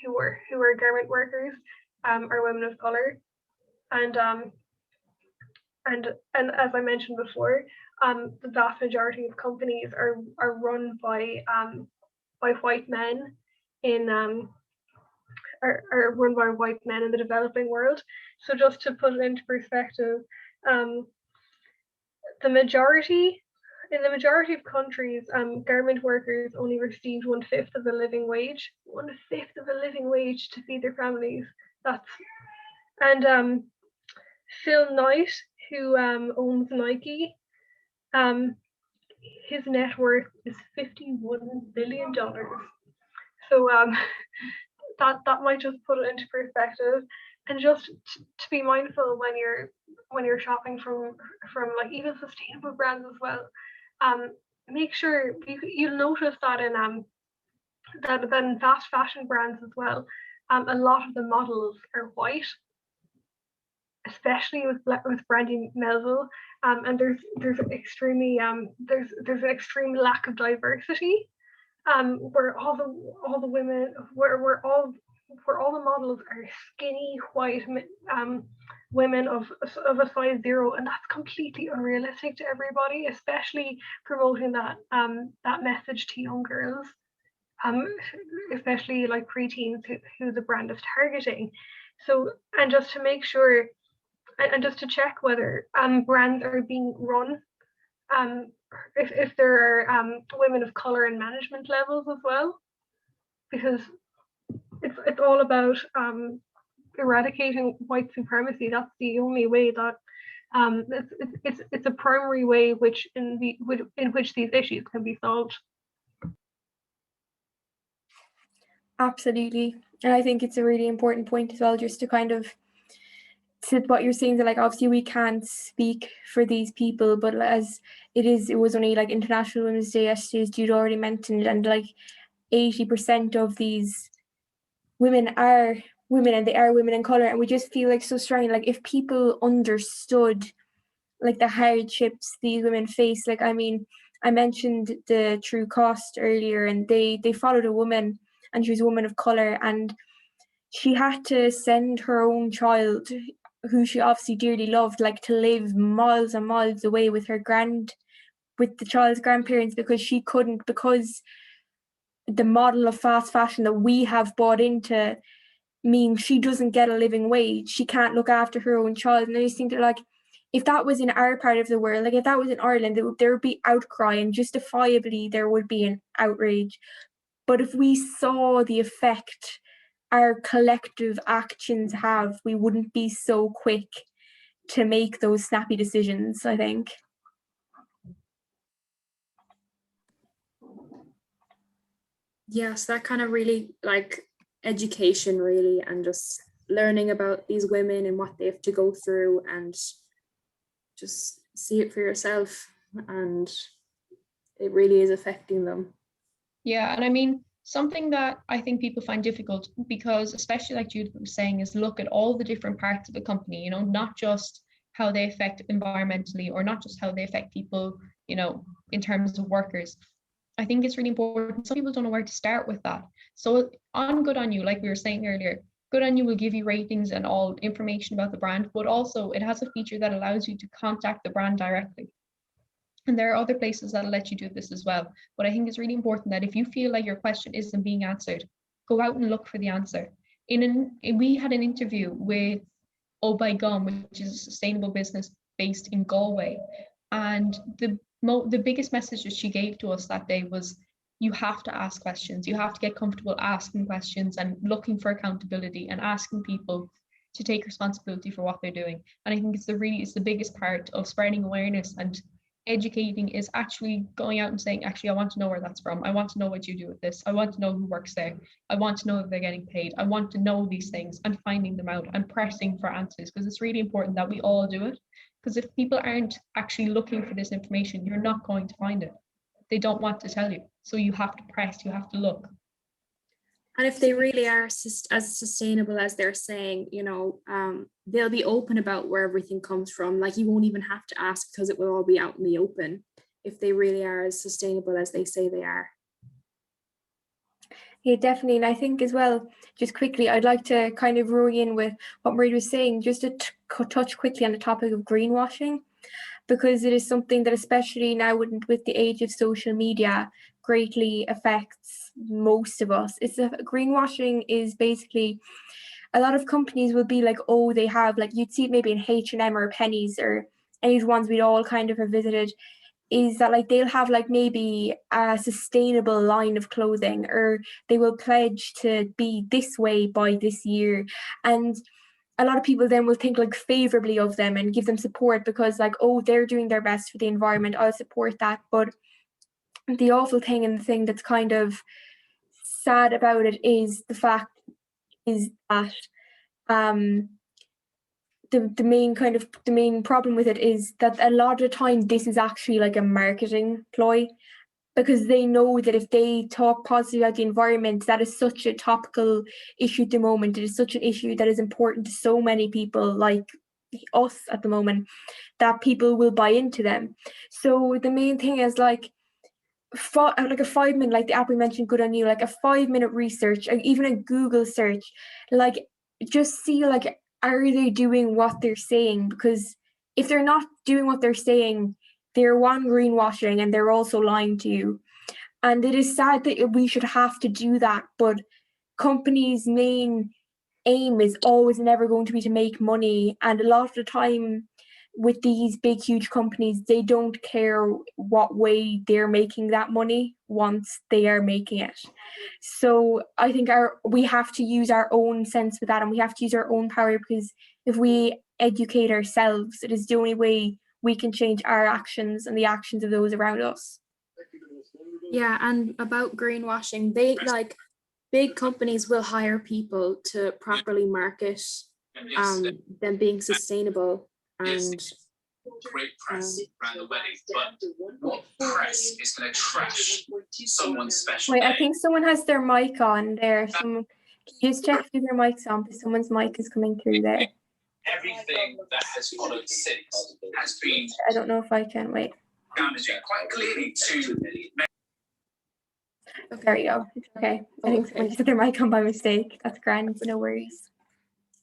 who are garment workers are women of colour, and as I mentioned before, the vast majority of companies are run by white men are run by white men in the developing world. So just to put it into perspective, in the majority of countries, garment workers only received 1/5 of a living wage. 1/5 of a living wage to feed their families. And Phil Knight, who owns Nike, his net worth is $51 billion. So that might just put it into perspective, and just to be mindful when you're shopping from like even sustainable brands as well. Make sure you'll notice that in fast fashion brands as well. A lot of the models are white, especially with Brandy Melville, and there's extremely there's an extreme lack of diversity, where all the women where all the models are skinny white women of a size 0, and that's completely unrealistic to everybody, especially promoting that message to young girls, especially like preteens who the brand is targeting. So, and just to make sure, and just to check whether brands are being run, if there are women of color in management levels as well, because it's all about eradicating white supremacy. That's the only way that it's a primary way in which these issues can be solved. Absolutely. And I think it's a really important point as well, just to kind of, to what you're saying, that like obviously we can't speak for these people, but as it was only like International Women's Day yesterday, as Jude already mentioned, and like 80% of these women are women, and they are women in colour, and we just feel like so strong, like if people understood like the hardships these women face. Like, I mean, I mentioned the True Cost earlier, and they followed a woman, and she was a woman of colour, and she had to send her own child, who she obviously dearly loved, like to live miles and miles away with with the child's grandparents, because she couldn't, because the model of fast fashion that we have bought into means she doesn't get a living wage. She can't look after her own child. And I just think that, like, if that was in our part of the world, like if that was in Ireland, there would be outcry, and justifiably there would be an outrage. But if we saw the effect our collective actions have, we wouldn't be so quick to make those snappy decisions, I think. Yes, that kind of really, like, education really, and just learning about these women and what they have to go through, and just see it for yourself, and it really is affecting them. Yeah, and I mean, something that I think people find difficult, because especially like Judith was saying, is look at all the different parts of the company, you know, not just how they affect environmentally, or not just how they affect people, you know, in terms of workers. I think it's really important. Some people don't know where to start with that. So on Good On You, like we were saying earlier, Good On You will give you ratings and all information about the brand, but also it has a feature that allows you to contact the brand directly. And there are other places that'll let you do this as well. But I think it's really important that if you feel like your question isn't being answered, go out and look for the answer. We had an interview with Againn, which is a sustainable business based in Galway. And the biggest message that she gave to us that day was, you have to ask questions. You have to get comfortable asking questions and looking for accountability and asking people to take responsibility for what they're doing. And I think it's the biggest part of spreading awareness and educating, is actually going out and saying, actually, I want to know where that's from. I want to know what you do with this. I want to know who works there. I want to know if they're getting paid. I want to know these things, and finding them out and pressing for answers, because it's really important that we all do it. Because if people aren't actually looking for this information, you're not going to find it. They don't want to tell you. So you have to press, you have to look. And if they really are as sustainable as they're saying, you know, they'll be open about where everything comes from. Like, you won't even have to ask, because it will all be out in the open if they really are as sustainable as they say they are. Yeah, definitely. And I think as well, just quickly, I'd like to kind of roll in with what Marie was saying, just to touch quickly on the topic of greenwashing, because it is something that, especially now with the age of social media, greatly affects most of us. Greenwashing is basically, a lot of companies will be like, oh, they have, like, you'd see it maybe in H&M or Pennies or any of the ones we'd all kind of have visited, is that like they'll have like maybe a sustainable line of clothing, or they will pledge to be this way by this year. And a lot of people then will think like favorably of them and give them support, because like, oh, they're doing their best for the environment, I'll support that. But the awful thing, and the thing that's kind of sad about it is the fact is that the main problem with it is that a lot of the time this is actually like a marketing ploy, because they know that if they talk positive about the environment, that is such a topical issue at the moment. It is such an issue that is important to so many people like us at the moment, that people will buy into them. So the main thing is like a 5-minute, like the app we mentioned, good on you, like a 5-minute research, or even a Google search, like just see like, are they doing what they're saying? Because if they're not doing what they're saying, they're greenwashing and they're also lying to you. And it is sad that we should have to do that, but companies' main aim is always never going to be to make money. And a lot of the time with these big, huge companies, they don't care what way they're making that money once they are making it. So I think we have to use our own sense with that, and we have to use our own power, because if we educate ourselves, it is the only way we can change our actions and the actions of those around us. Yeah, and about greenwashing, they like big companies will hire people to properly market them being sustainable. And great press around the wedding, but what press is going to trash someone's special Wait, day? I think someone has their mic on there. Can you just check if their mic's on, because someone's mic is coming through there. Everything that has followed since has been I don't know if I can wait. damaging quite clearly to There you go. Okay. I think someone just had their mic on by mistake. That's grand, but no worries.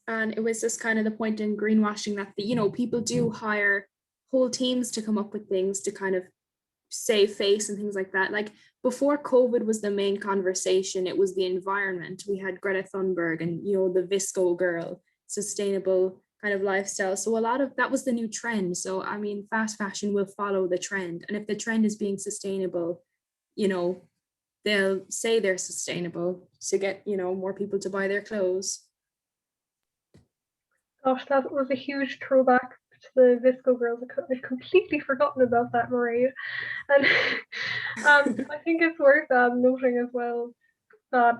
And it was just kind of the point in greenwashing that people do hire whole teams to come up with things to kind of save face and things like that. Like before COVID was the main conversation, it was the environment. We had Greta Thunberg and the Visco girl, sustainable kind of lifestyle. So a lot of that was the new trend. So I mean, fast fashion will follow the trend, and if the trend is being sustainable, they'll say they're sustainable to get more people to buy their clothes. Gosh, that was a huge throwback to the Visco girls. I'd completely forgotten about that, Marie. And I think it's worth noting as well that,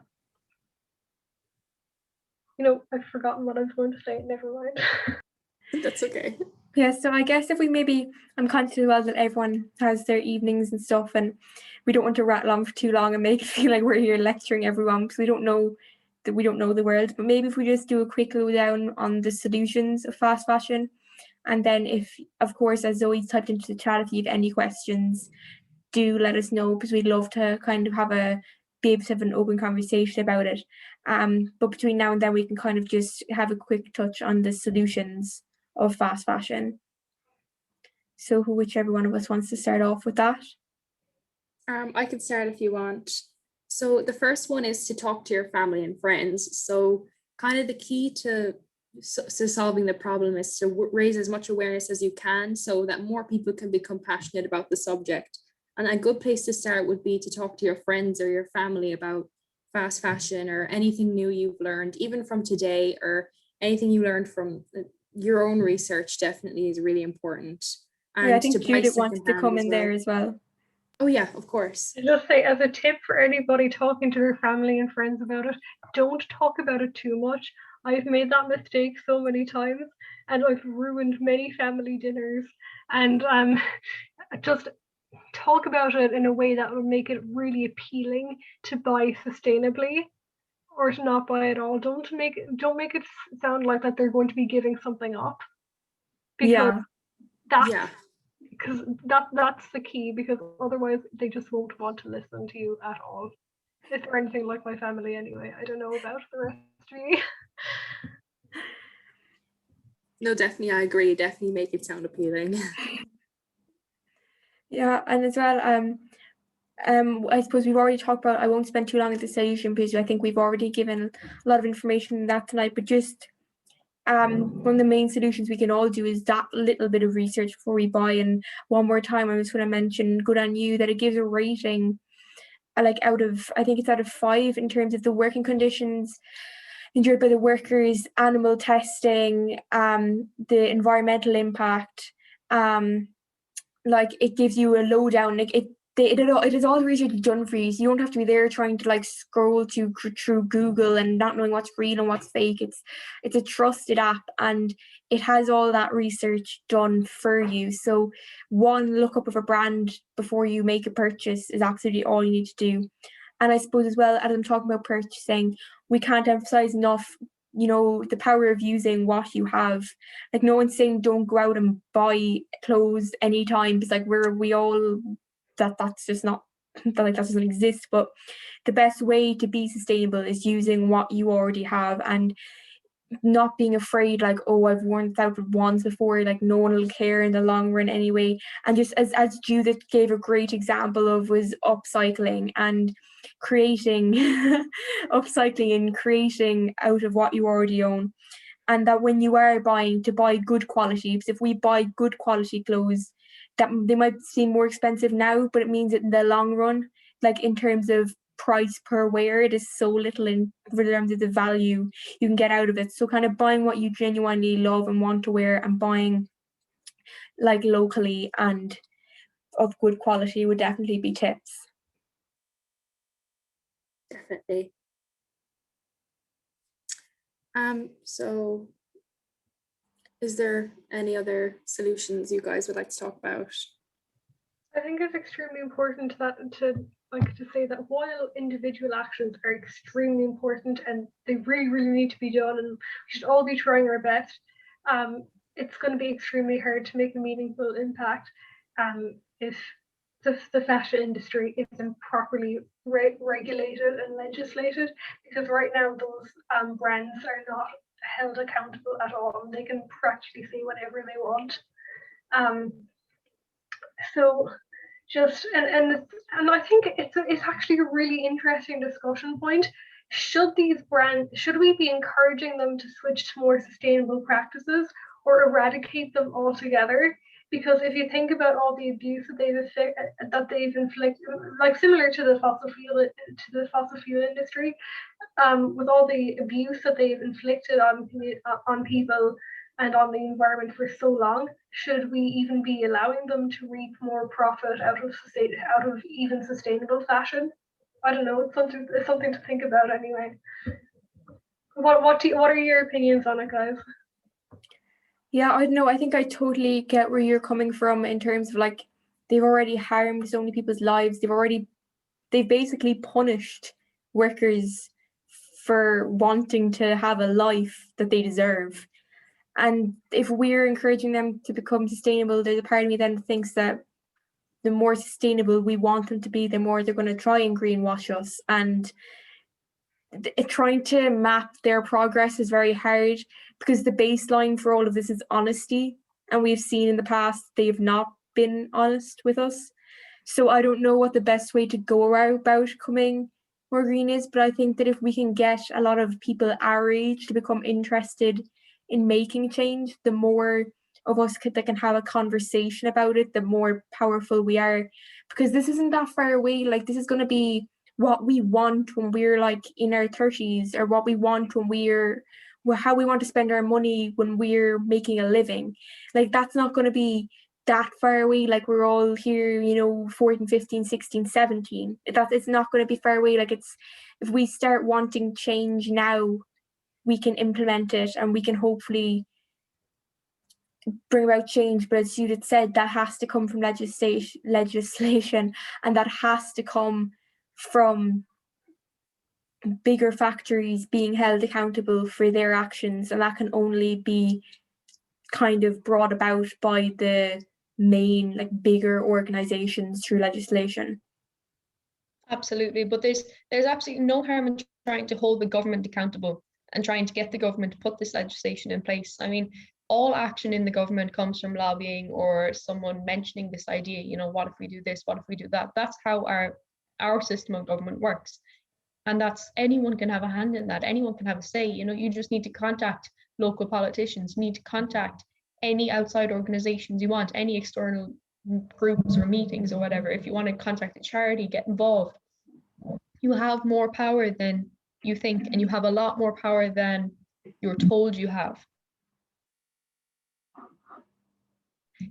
I've forgotten what I was going to say. Never mind. That's okay. Yeah, so I guess if I'm conscious as well that everyone has their evenings and stuff, and we don't want to rattle on for too long and make it feel like we're here lecturing everyone, because we don't know the world. But maybe if we just do a quick lowdown on the solutions of fast fashion, and then if, of course, as Zoe's typed into the chat, if you have any questions, do let us know, because we'd love to kind of be able to have an open conversation about it. But between now and then, we can kind of just have a quick touch on the solutions of fast fashion. So whichever one of us wants to start off with that. I can start if you want. So the first one is to talk to your family and friends. So kind of the key to solving the problem is to raise as much awareness as you can, so that more people can become passionate about the subject. And a good place to start would be to talk to your friends or your family about fast fashion or anything new you've learned, even from today, or anything you learned from your own research. Definitely is really important. And yeah, I think Judith wants to come in there as well. Oh yeah, of course. Just say, as a tip for anybody talking to their family and friends about it, don't talk about it too much. I've made that mistake so many times, and I've ruined many family dinners. And just talk about it in a way that will make it really appealing to buy sustainably, or to not buy at all. Don't make it sound like that they're going to be giving something up. Because because that's the key, because otherwise they just won't want to listen to you at all. If they're anything like my family anyway. I don't know about the rest of you. No, definitely, I agree. Definitely make it sound appealing. Yeah, and as well, I suppose we've already talked about, I won't spend too long at the solution, because I think we've already given a lot of information on that tonight, but just one of the main solutions we can all do is that little bit of research before we buy. And one more time, I just want to mention, good on you, that it gives a rating like out of 5 in terms of the working conditions endured by the workers, animal testing, the environmental impact. Like it gives you a lowdown, like it is all the research done for you, so you don't have to be there trying to like scroll through Google and not knowing what's real and what's fake. It's a trusted app, and it has all that research done for you. So one lookup of a brand before you make a purchase is absolutely all you need to do. And I suppose as well, as I'm talking about purchasing, we can't emphasize enough, the power of using what you have. Like, no one's saying don't go out and buy clothes anytime, because like we all that's just not that doesn't exist. But the best way to be sustainable is using what you already have, and not being afraid like, oh, I've worn this outfit once before, like no one will care in the long run anyway. And just as Judith gave a great example of, was upcycling and creating upcycling and creating out of what you already own. And that when you are buying, to buy good quality, because if we buy good quality clothes, that they might seem more expensive now, but it means that in the long run, like in terms of price per wear, it is so little in terms of the value you can get out of it. So kind of buying what you genuinely love and want to wear, and buying like locally and of good quality would definitely be tips. Definitely. So is there any other solutions you guys would like to talk about? I think it's extremely important to say that while individual actions are extremely important and they really, really need to be done, and we should all be trying our best, it's going to be extremely hard to make a meaningful impact if the fashion industry isn't properly regulated and legislated, because right now those brands are not held accountable at all, and they can practically say whatever they want. So just and I think it's actually a really interesting discussion point. Should we be encouraging them to switch to more sustainable practices, or eradicate them altogether? Because if you think about all the abuse that they've inflicted, like similar to the fossil fuel industry, with all the abuse that they've inflicted on people and on the environment for so long, should we even be allowing them to reap more profit out of even sustainable fashion? I don't know. It's something to think about anyway. What are your opinions on it, guys? Yeah, I don't know. I think I totally get where you're coming from in terms of like, they've already harmed so many people's lives. They've basically punished workers for wanting to have a life that they deserve. And if we're encouraging them to become sustainable, there's a part of me then thinks that the more sustainable we want them to be, the more they're going to try and greenwash us. And trying to map their progress is very hard, because the baseline for all of this is honesty. And we've seen in the past they have not been honest with us. So I don't know what the best way to go about coming more green is, but I think that if we can get a lot of people our age to become interested in making change, the more of us that can have a conversation about it, the more powerful we are. Because this isn't that far away. Like, this is going to be what we want when we're like in our 30s, or what we want when how we want to spend our money when we're making a living. Like, that's not going to be that far away. Like, we're all here, 14, 15, 16, 17. It's not going to be far away. Like, if we start wanting change now, we can implement it, and we can hopefully bring about change. But as Judith said, that has to come from legislation, and that has to come from bigger factories being held accountable for their actions, and that can only be kind of brought about by the main, like, bigger organizations through legislation. Absolutely, but there's absolutely no harm in trying to hold the government accountable and trying to get the government to put this legislation in place. I mean, all action in the government comes from lobbying or someone mentioning this idea, what if we do this, what if we do that? That's how our system of government works. And that's, anyone can have a hand in that, anyone can have a say. You just need to contact local politicians, you need to contact any outside organizations you want, any external groups or meetings or whatever. If you want to contact a charity, get involved. You have more power than you think, and you have a lot more power than you're told you have.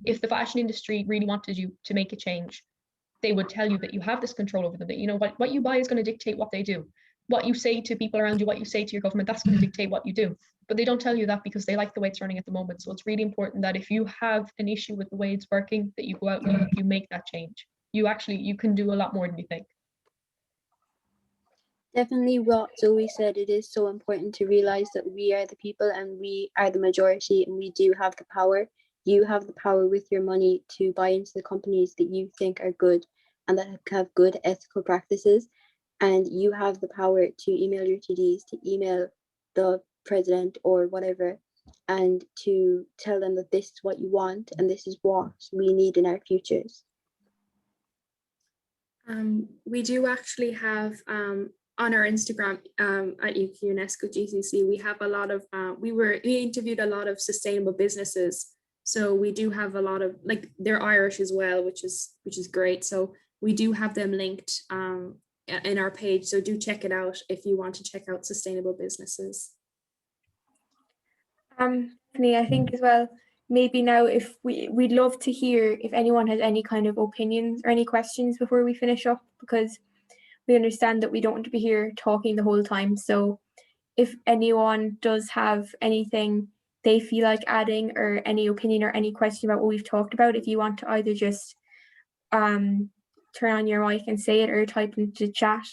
If the fashion industry really wanted you to make a change, they would tell you that you have this control over them, that, you know, what you buy is going to dictate what they do. What you say to people around you, what you say to your government, that's going to dictate what you do. But they don't tell you that because they like the way it's running at the moment. So it's really important that if you have an issue with the way it's working, that you go out and you make that change. You can do a lot more than you think. Definitely what Zoe said, it is so important to realize that we are the people and we are the majority, and we do have the power. You have the power with your money to buy into the companies that you think are good and that have good ethical practices. And you have the power to email your TDs, to email the president or whatever, and to tell them that this is what you want and this is what we need in our futures. We do actually have on our Instagram at Unesco GCC, we have a lot of we interviewed a lot of sustainable businesses. So we do have a lot of, like, they're Irish as well, which is great. So we do have them linked in our page. So do check it out if you want to check out sustainable businesses. I think as well, maybe now if we'd love to hear if anyone has any kind of opinions or any questions before we finish up, because we understand that we don't want to be here talking the whole time. So if anyone does have anything they feel like adding, or any opinion or any question about what we've talked about, if you want to either just turn on your mic and say it or type into chat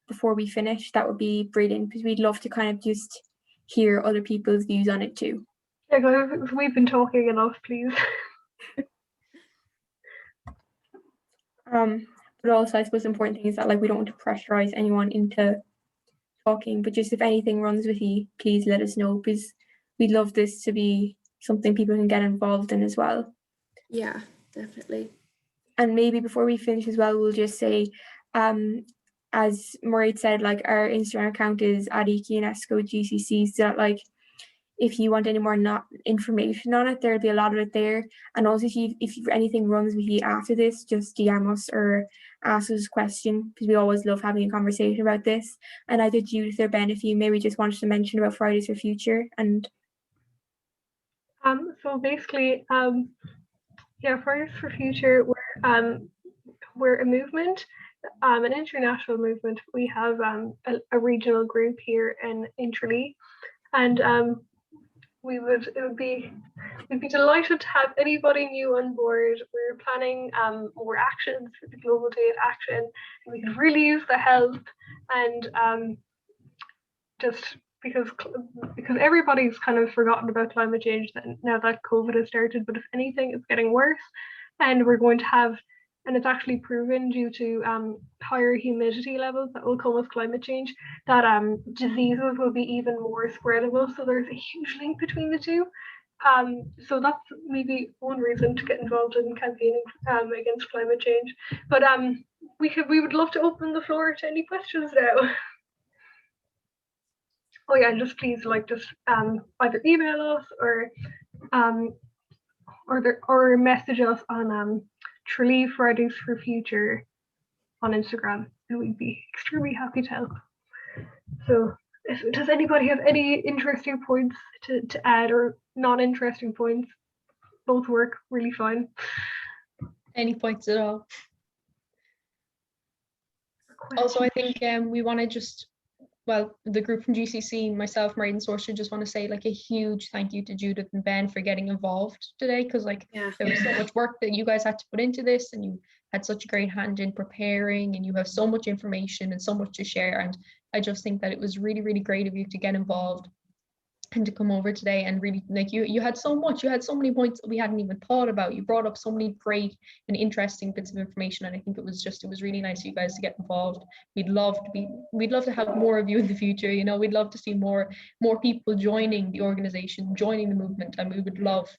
before we finish, that would be brilliant, because we'd love to kind of just hear other people's views on it too. Yeah, guys, we've been talking enough, please. But also, I suppose the important thing is that, like, we don't want to pressurize anyone into talking, but just if anything runs with you, please let us know, because we'd love this to be something people can get involved in as well. Yeah, definitely. And maybe before we finish as well, we'll just say, as Mairead said, like, our Instagram account is at Unesco GCC, so that, like, if you want any more information on it, there'll be a lot of it there. And also, if anything runs with you after this, just DM us or ask us a question, because we always love having a conversation about this. And either Judith or Ben, if you maybe just wanted to mention about Fridays for Future. And so basically, yeah, Fridays for Future, we're a movement, an international movement. We have a regional group here in Tralee, and we'd be delighted to have anybody new on board. We're planning more actions for the Global Day of Action, and we could really use the help. And just because everybody's kind of forgotten about climate change now that COVID has started, but if anything, it's getting worse, and we're going to have, and it's actually proven due to higher humidity levels that will come with climate change, that diseases will be even more spreadable. So there's a huge link between the two. So that's maybe one reason to get involved in campaigning against climate change. But we would love to open the floor to any questions now. Oh yeah, just please, like, just either email us or message us on Tralee Fridays for Future on Instagram, and we'd be extremely happy to help. So does anybody have any interesting points to add, or non-interesting points? Both work really fine. Any points at all? Also, I think we want to just, well, the group from GCC, myself, Mairead and Saoirse, just want to say, like, a huge thank you to Judith and Ben for getting involved today, because, like, there was so much work that you guys had to put into this, and you had such a great hand in preparing, and you have so much information and so much to share. And I just think that it was really, really great of you to get involved and to come over today, and really, like, you had so many points that we hadn't even thought about. You brought up so many great and interesting bits of information, and I think it was really nice of you guys to get involved. We'd love to have more of you in the future. You know, we'd love to see more people joining the organization, joining the movement, and we would love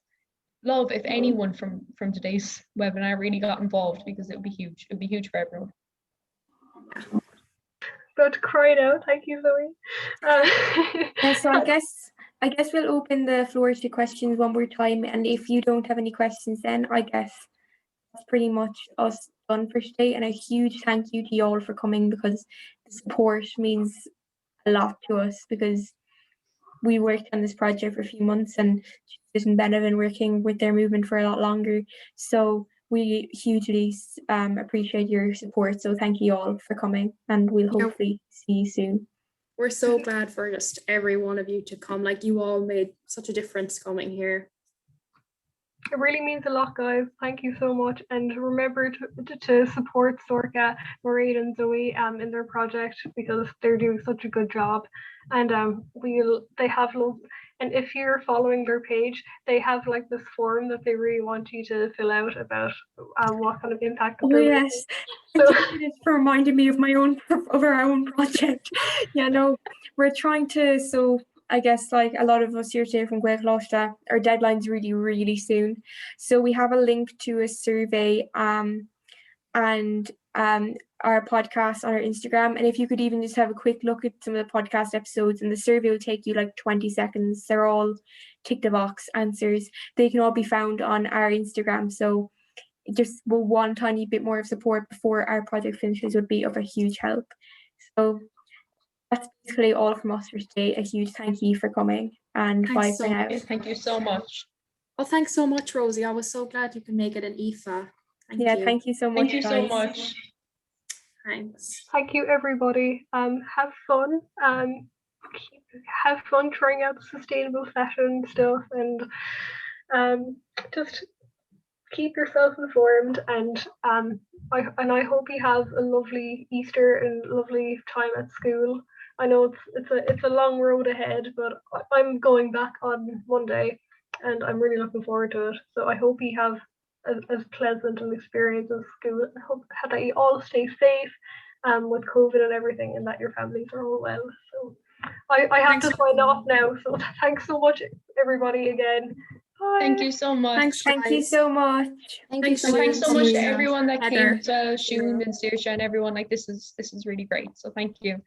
if anyone from today's webinar really got involved, because it would be huge. It would be huge for everyone. About to cry now. Thank you, Zoe. Yeah, so I guess we'll open the floor to questions one more time, and if you don't have any questions, then I guess that's pretty much us done for today. And a huge thank you to you all for coming, because the support means a lot to us, because we worked on this project for a few months, and Judith and Ben have been working with their movement for a lot longer. So we hugely appreciate your support. So thank you all for coming, and we'll Yeah. hopefully see you soon. We're so glad for just every one of you to come. Like, you all made such a difference coming here. It really means a lot, guys. Thank you so much. And remember to support Sorka, Mairead and Zoe in their project, because they're doing such a good job. And they have loads. And if you're following their page, they have like this form that they really want you to fill out about what kind of impact. Oh yes, So, it's for reminding me of our own project. Yeah, no, we're trying to. So I guess like a lot of us here today from Gaelchosta, our deadline's really, really soon. So we have a link to a survey and our podcast on our Instagram. And if you could even just have a quick look at some of the podcast episodes, and the survey will take you like 20 seconds. They're all tick the box answers. They can all be found on our Instagram. So just one tiny bit more of support before our project finishes would be of a huge help. So that's basically all from us for today. A huge thank you for coming, and bye for now. Thank you so much. Well, thanks so much, Rosie. I was so glad you could make it in Aoife. Thank you so much. Thank you so guys. much. Thanks. thank you, everybody. Have fun. Have fun trying out sustainable fashion stuff, and just keep yourself informed. And I hope you have a lovely Easter and lovely time at school. I know it's a long road ahead, but I'm going back on Monday, and I'm really looking forward to it. So I hope you have as pleasant an experience as school. I hope that you all stay safe with COVID and everything, and that your families are all well. So I have to sign off now. So thanks so much, everybody, again. Bye. Thank you so much. Thanks, Thank you guys. so much. Thank you Thanks so Thanks much. so much to Selena, everyone that Heather. came to Shun and Saoirse and everyone. Like, this is really great. So thank you.